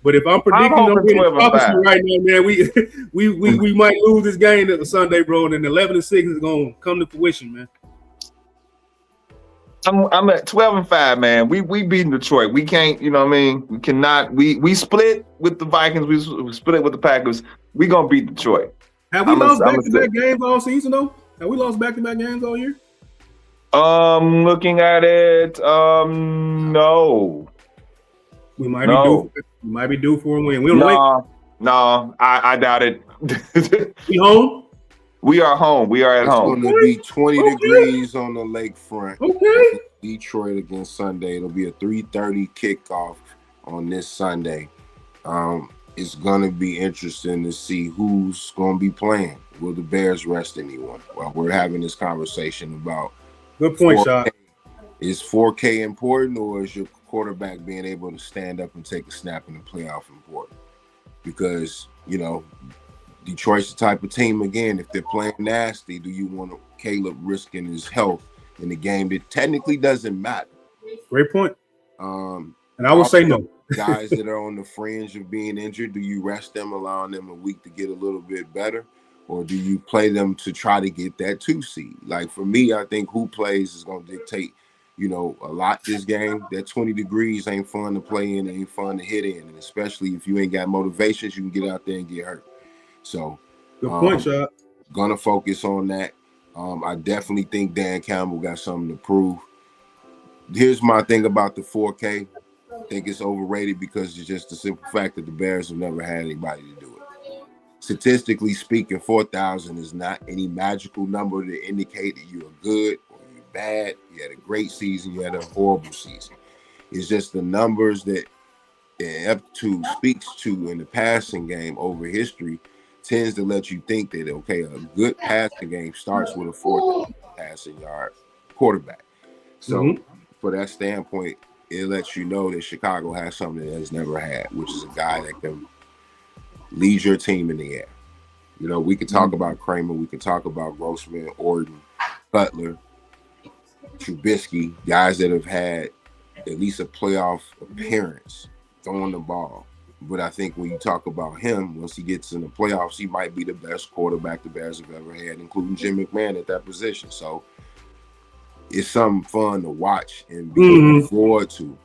But if I'm predicting right now, man, we might lose this game Sunday, bro. And then 11-6 is gonna come to fruition, man. I'm at 12-5, man. We beating Detroit. We can't, we cannot. We split with the Vikings. We split with the Packers. We gonna beat Detroit. Have we lost back-to-back games all season though? Have we lost back-to-back games all year? Looking at it, no, We might be due. no, We might be due for a win. We on the lake. no, no. I doubt it. We home. We are home. We are at It's home. going to be 20 Okay. degrees on the lakefront. Okay. Detroit against Sunday. It'll be a 3:30 kickoff on this Sunday. It's going to be interesting to see who's going to be playing. Will the Bears rest anyone? Well, we're having this conversation about Good point, 4K. Shot. Is 4K important, or is your quarterback being able to stand up and take a snap in the playoff important? Because, you know, Detroit's the type of team, again, if they're playing nasty, do you want Caleb risking his health in a game that technically doesn't matter? Great point. And I will say no. Guys that are on the fringe of being injured, do you rest them, allowing them a week to get a little bit better? Or do you play them to try to get that 2 seed? Like, for me, I think who plays is going to dictate, you know, a lot this game. That 20 degrees ain't fun to play in, ain't fun to hit in. And especially if you ain't got motivations, you can get out there and get hurt. So, Good point, Shot. Gonna focus on that. I definitely think Dan Campbell got something to prove. Here's my thing about the 4K. I think it's overrated because it's just the simple fact that the Bears have never had anybody to do it. Statistically speaking, 4,000 is not any magical number to indicate that you're good or you're bad. You had a great season, you had a horrible season. It's just the numbers that aptitude speaks to in the passing game over history tends to let you think that, okay, a good passing game starts with a 4,000 passing yard quarterback. So for that standpoint, it lets you know that Chicago has something that has never had, which is a guy that can lead your team in the air. You know, we can talk about Kramer, we can talk about Grossman, Orton, Butler, Trubisky, guys that have had at least a playoff appearance throwing the ball. But I think when you talk about him, once he gets in the playoffs, he might be the best quarterback the Bears have ever had, including Jim McMahon at that position. So it's something fun to watch and be looking forward to.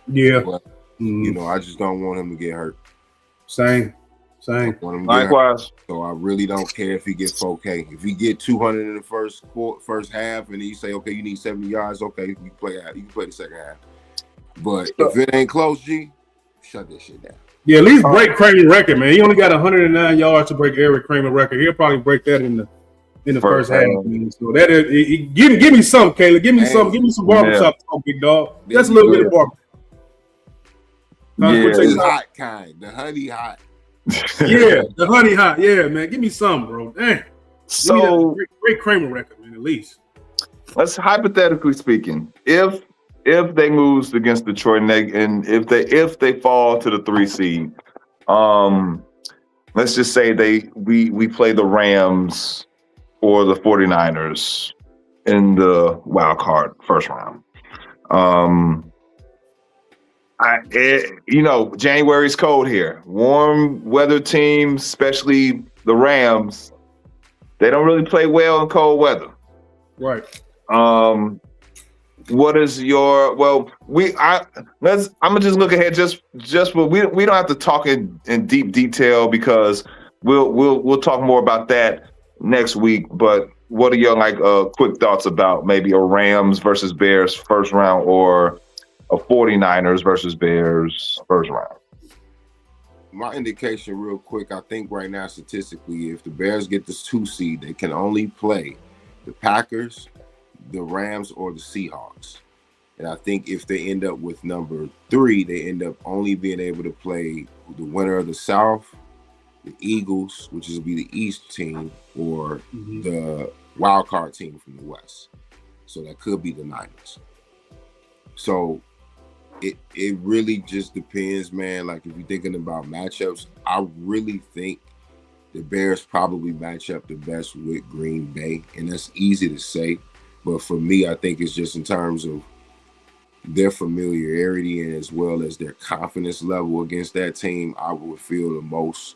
Yeah. But, you know, I just don't want him to get hurt. Same. Likewise. So I really don't care if he gets 4K. If he get 200 in the first half, and you say, okay, you need 70 yards, okay, you can play the second half. But if it ain't close, G, shut this shit down. Yeah, at least break Kramer's record, man. He only got 109 yards to break Eric Kramer's record. He'll probably break that in the first half. Man. So that is, give me some, Caleb. Give me some barbershop talk, big dog. That's a little bit of barbershop. The hot kind, the honey hot. Yeah, the honey hot. Yeah, man. Give me some, bro. Damn. So great Kramer record, man. At least. Let's hypothetically speaking, if they lose against Detroit and if they fall to the 3 seed, let's just say we play the Rams or the 49ers in the wild card first round. January's cold here. Warm weather teams, especially the Rams, they don't really play well in cold weather. Right. What is your I'm gonna just look ahead we don't have to talk in deep detail because we'll talk more about that next week. But what are your quick thoughts about maybe a Rams versus Bears first round or a 49ers versus Bears first round? My indication real quick, I think right now statistically, if the Bears get this 2 seed, they can only play the Packers, the Rams, or the Seahawks. And I think if they end up with number 3, they end up only being able to play the winner of the South, the Eagles, which will be the East team, or the wild card team from the West. So that could be the Niners. So it really just depends, man. Like if you're thinking about matchups, I really think the Bears probably match up the best with Green Bay. And that's easy to say. But for me, I think it's just in terms of their familiarity and as well as their confidence level against that team, I would feel the most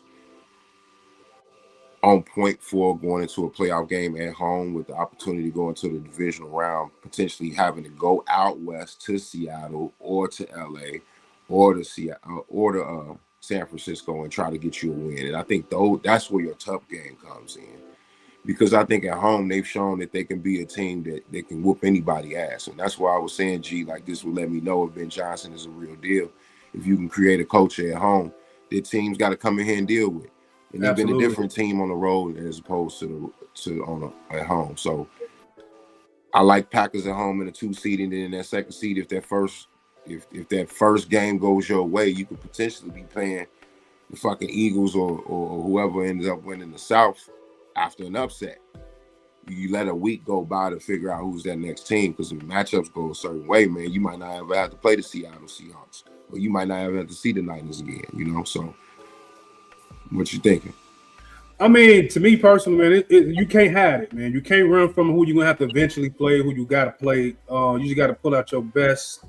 on point for going into a playoff game at home with the opportunity to go into the divisional round, potentially having to go out west to Seattle or to LA or to San Francisco and try to get you a win. And I think that's where your tough game comes in. because I think at home they've shown that they can be a team that they can whoop anybody ass. And that's why I was saying, G, like this will let me know if Ben Johnson is a real deal. If you can create a culture at home that teams got to come in here and deal with. And they've been a different team on the road as opposed to at home. So I like Packers at home in the 2 seed, and then in that 2nd seed, if that first game goes your way, you could potentially be playing the fucking Eagles or whoever ends up winning the South after an upset. You let a week go by to figure out who's that next team, because if matchups go a certain way, man, you might not ever have to play the Seattle Seahawks, or you might not ever have to see the Niners again, you know? So what you thinking? I mean, to me personally, man, you can't hide it, man. You can't run from who you're gonna have to eventually play, who you gotta play. You just gotta pull out your best.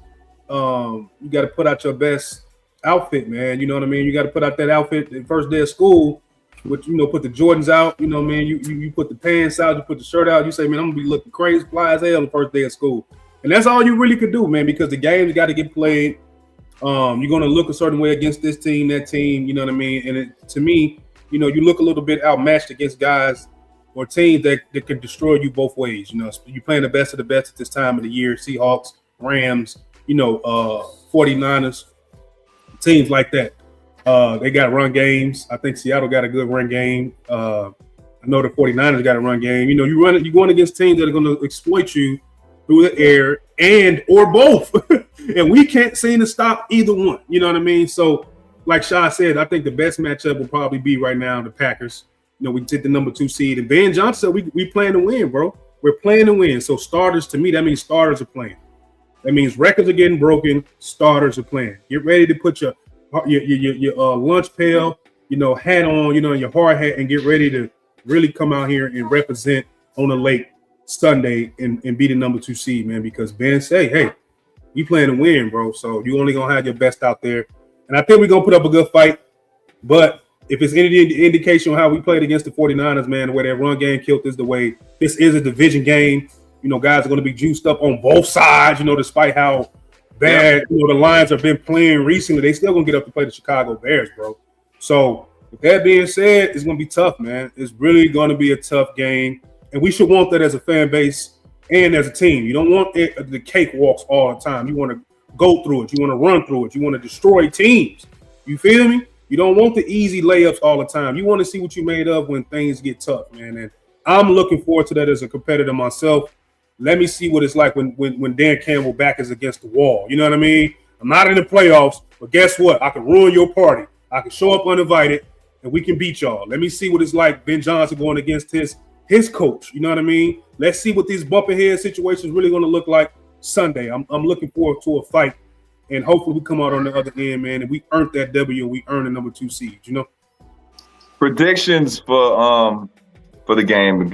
You gotta put out your best outfit, man. You know what I mean? You gotta put out that outfit the first day of school, which put the Jordans out. You know what I mean? You put the pants out, you put the shirt out. You say, man, I'm gonna be looking crazy, fly as hell the first day of school, and that's all you really could do, man, because the games got to get played. You're gonna look a certain way against this team, that team. You know what I mean? And to me, you look a little bit outmatched against guys or teams that can destroy you both ways. You're playing the best of the best at this time of the year. Seahawks, Rams, 49ers, teams like that. They got run games. I think Seattle got a good run game. I know the 49ers got a run game. You're going against teams that are going to exploit you through the air and or both. And we can't seem to stop either one. You know what I mean? So, like Sha said, I think the best matchup will probably be right now the Packers. We take the number 2 seed. And Ben Johnson said we plan to win, bro. We're playing to win. So starters, to me, that means starters are playing. That means records are getting broken. Starters are playing. Get ready to put your lunch pail, hat on, your hard hat, and get ready to really come out here and represent on the lake Sunday and be the number 2 seed, man. Because Ben say, hey, we playing to win, bro. So you only gonna have your best out there. And I think we're going to put up a good fight. But if it's any indication on how we played against the 49ers, man, the way that run game killed us, the way this is a division game, guys are going to be juiced up on both sides, despite how bad, the Lions have been playing recently. They still going to get up to play the Chicago Bears, bro. So with that being said, it's going to be tough, man. It's really going to be a tough game. And we should want that as a fan base and as a team. You don't want the cakewalks all the time. You want to go through it. You want to run through it. You want to destroy teams. You feel me? You don't want the easy layups all the time. You want to see what you made of when things get tough, man. And I'm looking forward to that as a competitor myself. Let me see what it's like when Dan Campbell back is against the wall. You know what I mean? I'm not in the playoffs, but guess what? I can ruin your party. I can show up uninvited, and we can beat y'all. Let me see what it's like Ben Johnson going against his coach. You know what I mean? Let's see what these bumping head situations really going to look like Sunday. I'm looking forward to a fight, and hopefully we come out on the other end, man, and we earned that W and we earned the number 2 seed. Predictions for the game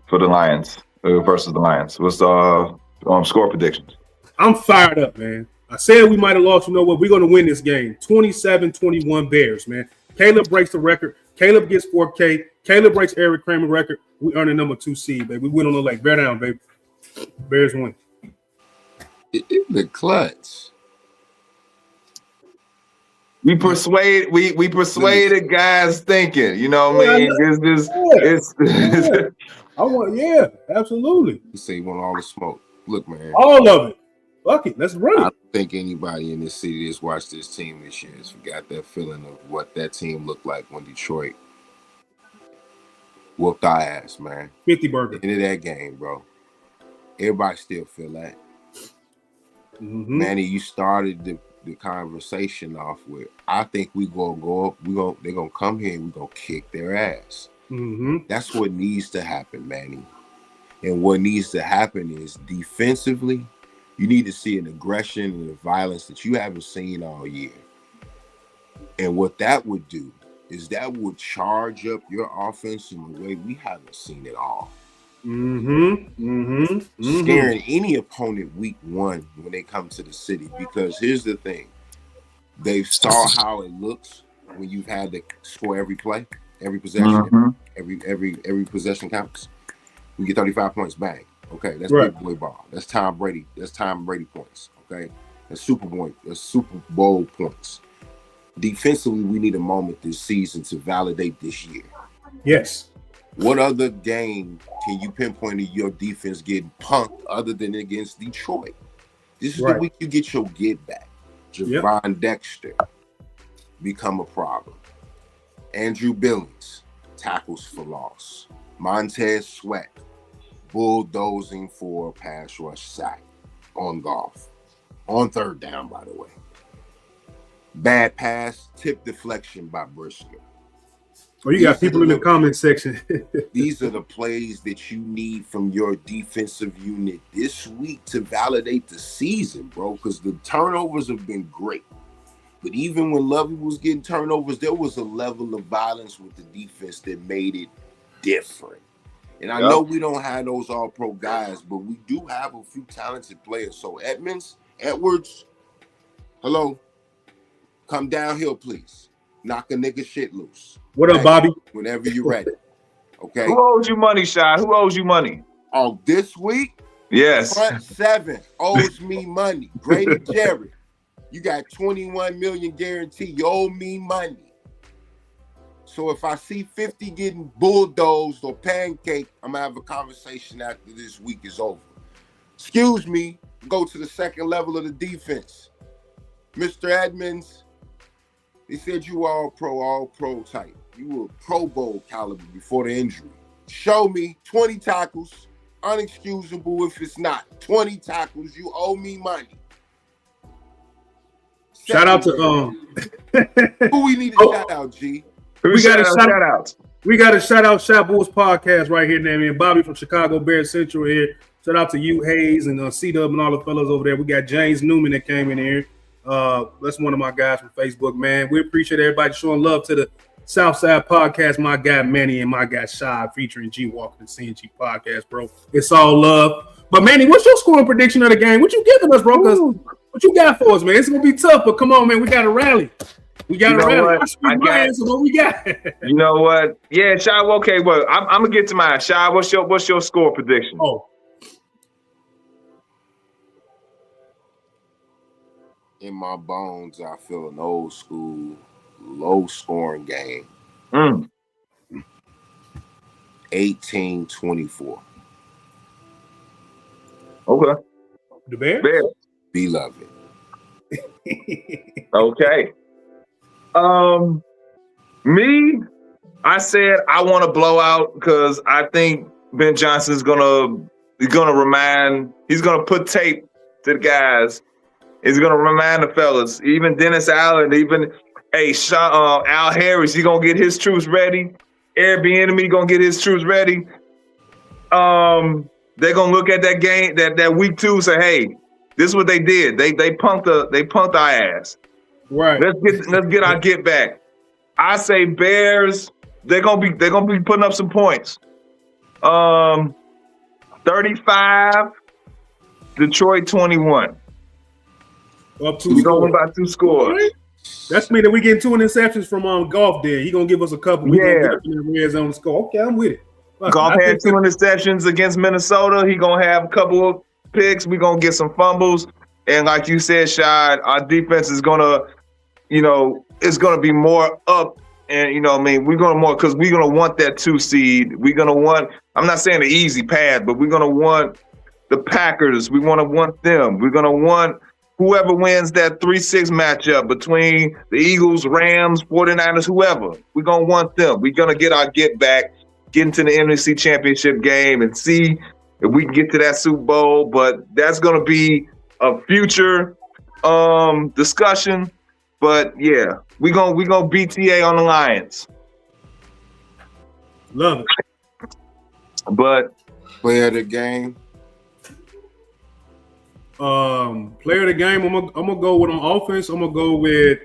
for the Lions versus the Lions. What's the score predictions? I'm fired up, man. I said we might have lost. You know what? We're going to win this game. 27-21 Bears, man. Caleb breaks the record. Caleb gets 4K. Caleb breaks Eric Kramer record. We earn the number 2 seed, baby. We win on the lake. Bear down, baby. Bears win. The clutch. We persuaded guys thinking, you know what I mean? Absolutely. You say you want all the smoke. Look, man. All of it. Fuck it. Let's run it. I don't think anybody in this city that's watched this team this year has forgot that feeling of what that team looked like when Detroit whooped our ass, man. 50 burger. Into that game, bro. Everybody still feel that. Mm-hmm. Manny, you started the conversation off with, I think we gonna go up, they're gonna come here and we're gonna kick their ass. Mm-hmm. That's what needs to happen, Manny. And what needs to happen is defensively, you need to see an aggression and a violence that you haven't seen all year. And what that would do is that would charge up your offense in a way we haven't seen it all. Scaring any opponent week 1 when they come to the city, because here's the thing, they saw how it looks when you've had to score every play, every possession, every possession counts. We get 35 points, bang. Okay, that's big boy ball. That's Tom Brady. That's Tom Brady points. Okay, that's Super Bowl points. Defensively, we need a moment this season to validate this year. Yes. What other game can you pinpoint your defense getting punked other than against Detroit? This is the week you get your get back. Javon Dexter become a problem. Andrew Billings, tackles for loss. Montez Sweat, bulldozing for a pass rush sack on golf. On third down, by the way. Bad pass, tip deflection by Brisker. Oh, you got people in the comment section. These are the plays that you need from your defensive unit this week to validate the season, bro, because the turnovers have been great. But even when Lovey was getting turnovers, there was a level of violence with the defense that made it different. And I know we don't have those all-pro guys, but we do have a few talented players. So Edwards, hello, come downhill, please. Knock a nigga shit loose. What up, Bobby? Whenever you're ready. Okay. Who owes you money, Shy? Who owes you money? Oh, this week? Yes. Front seven owes me money. Grady Jarrett, you got 21 million guarantee. You owe me money. So if I see 50 getting bulldozed or pancaked, I'm gonna have a conversation after this week is over. Excuse me, go to the second level of the defense. Mr. Edmonds, they said you were all pro type. You were Pro Bowl caliber before the injury. Show me 20 tackles, unexcusable if it's not. 20 tackles, you owe me money. Shout out to who we need to shout out, G? We got a shout out. We got a shout out Shot Bulls podcast right here, man. Bobby from Chicago Bear Central here. Shout out to you, Hayes, and C-Dub and all the fellas over there. We got James Newman that came in here. That's one of my guys from Facebook, man. We appreciate everybody showing love to the Southside podcast. My guy Manny and my guy Shy featuring G Walker and CNG podcast, bro. It's all love. But Manny, what's your scoring prediction of the game? What you giving us, bro? Because what you got for us, man? It's gonna be tough, but come on, man. We got to rally. We got to rally. What we got? You know what? Yeah, Shy. Okay, well, I'm gonna get to mine. Shy, what's your score prediction? In my bones, I feel an old school, low-scoring game. 18-24. Okay. The Bears? Beloved. Okay. Me, I said I want to blow out because I think Ben Johnson's gonna put tape to the guys. He's gonna remind the fellas, even Dennis Allen, even Al Harris, he gonna get his troops ready. Airbnb gonna get his troops ready. They're gonna look at that game, that week 2, say, hey, this is what they did. They punked our ass. Right. Let's get our get back. I say Bears, they're gonna be putting up some points. 35, Detroit 21. Up 2 scores. Going by 2 scores. Right. That's mean that we getting 2 interceptions from Golf there. He gonna give us a couple. We gonna get up in the red zone score. Okay, I'm with it. Golf had 2 interceptions against Minnesota. He gonna have a couple of picks. We gonna get some fumbles. And like you said, Shad, our defense is gonna, it's gonna be more up. And we're gonna because we're gonna want that 2 seed. We're gonna want. I'm not saying an easy path, but we're gonna want the Packers. We want them. We're gonna want whoever wins that 3-6 matchup between the Eagles, Rams, 49ers, whoever. We're gonna want them. We're gonna get our get back, get into the NFC Championship game, and see if we can get to that Super Bowl. But that's gonna be a future discussion. But yeah, we gonna BTA on the Lions. Love it. But player of the game. Player of the game. I'm gonna go with on offense. I'm gonna go with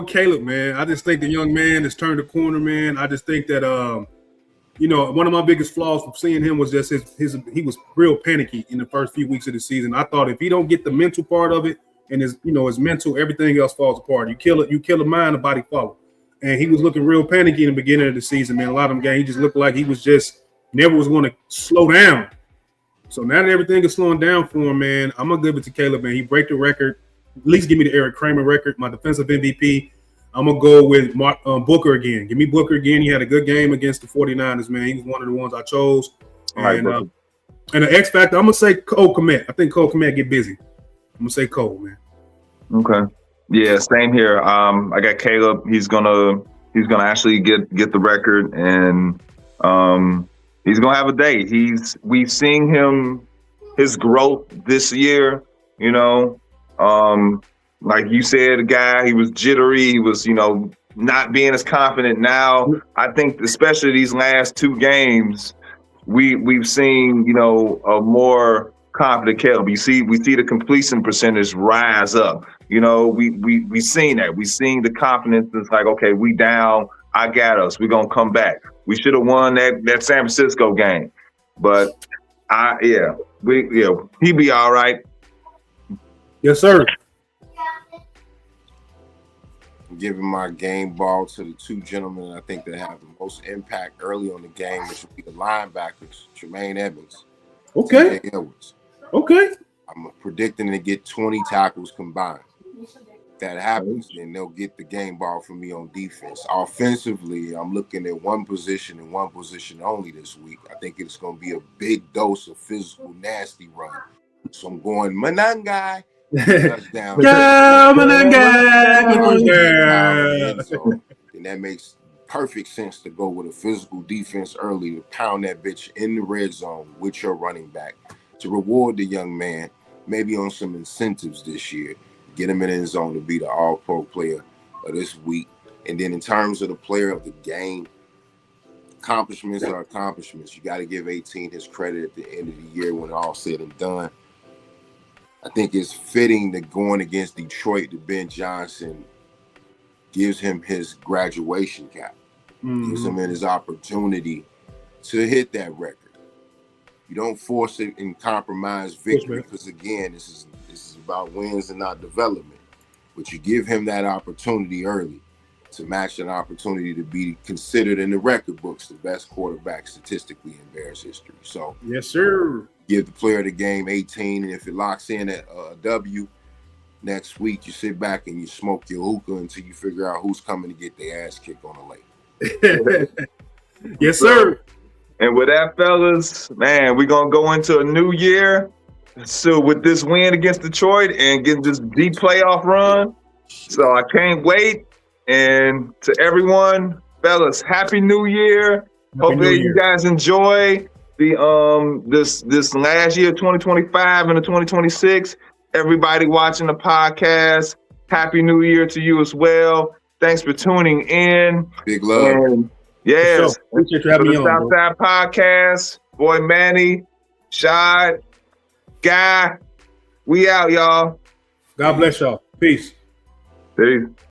Caleb, man. I just think the young man has turned the corner, man. I just think that one of my biggest flaws from seeing him was just he was real panicky in the first few weeks of the season. I thought if he don't get the mental part of it and his mental, everything else falls apart. You kill the mind, the body follow. And he was looking real panicky in the beginning of the season, man. A lot of them games, he just looked like he was just never was going to slow down. So now that everything is slowing down for him, man, I'm gonna give it to Caleb, man. He break the record. At least give me the Eric Kramer record, my defensive MVP. I'm going to go with Booker again. Give me Booker again. He had a good game against the 49ers, man. He was one of the ones I chose. All right, And Booker. and the X factor, I'm going to say Cole Kmet. I think Cole Kmet get busy. I'm going to say Cole, man. Okay. Yeah, same here. I got Caleb. He's gonna actually get the record, and he's gonna have a day. We've seen his growth this year. You know, like you said, the guy, he was jittery. He was, not being as confident. Now, I think especially these last two games, we've seen, a more confident Caleb. We see the completion percentage rise up. We seen that. We seen the confidence. It's like, okay, we down. I got us. We're gonna come back. We should have won that San Francisco game, but he be all right. Yes, sir. Giving my game ball to the two gentlemen I think that have the most impact early on the game, which would be the linebackers, Tremaine Edmonds, Okay. T.J. Edwards. Okay. I'm predicting to get 20 tackles combined. If that happens, then they'll get the game ball from me on defense. Offensively, I'm looking at one position and one position only this week. I think it's going to be a big dose of physical, nasty run. So I'm going Manangai. Touchdown. And that makes perfect sense to go with a physical defense early to pound that bitch in the red zone with your running back to reward the young man, maybe on some incentives this year. Get him in the end zone to be the all-pro player of this week. And then in terms of the player of the game, accomplishments are accomplishments. You got to give 18 his credit at the end of the year when all said and done. I think it's fitting that going against Detroit, that Ben Johnson gives him his graduation cap, gives him his opportunity to hit that record. You don't force it and compromise victory because, again, this is about wins and not development. But you give him that opportunity early to match an opportunity to be considered in the record books the best quarterback statistically in Bears history. So, yes, sir. Give the player of the game 18, and if it locks in at a W next week, you sit back and you smoke your hookah until you figure out who's coming to get their ass kicked on the lake. Yes, sir. And with that, fellas, man, we're going to go into a new year. So with this win against Detroit and getting this deep playoff run. So I can't wait. And to everyone, fellas, Happy New Year. Hopefully you guys enjoy the this last year, 2025 and the 2026. Everybody watching the podcast, Happy New Year to you as well. Thanks for tuning in. Big love. And yes, appreciate you having me on, Southside podcast. Boy Manny, Shad, Guy, we out, y'all. God bless y'all. Peace. Peace.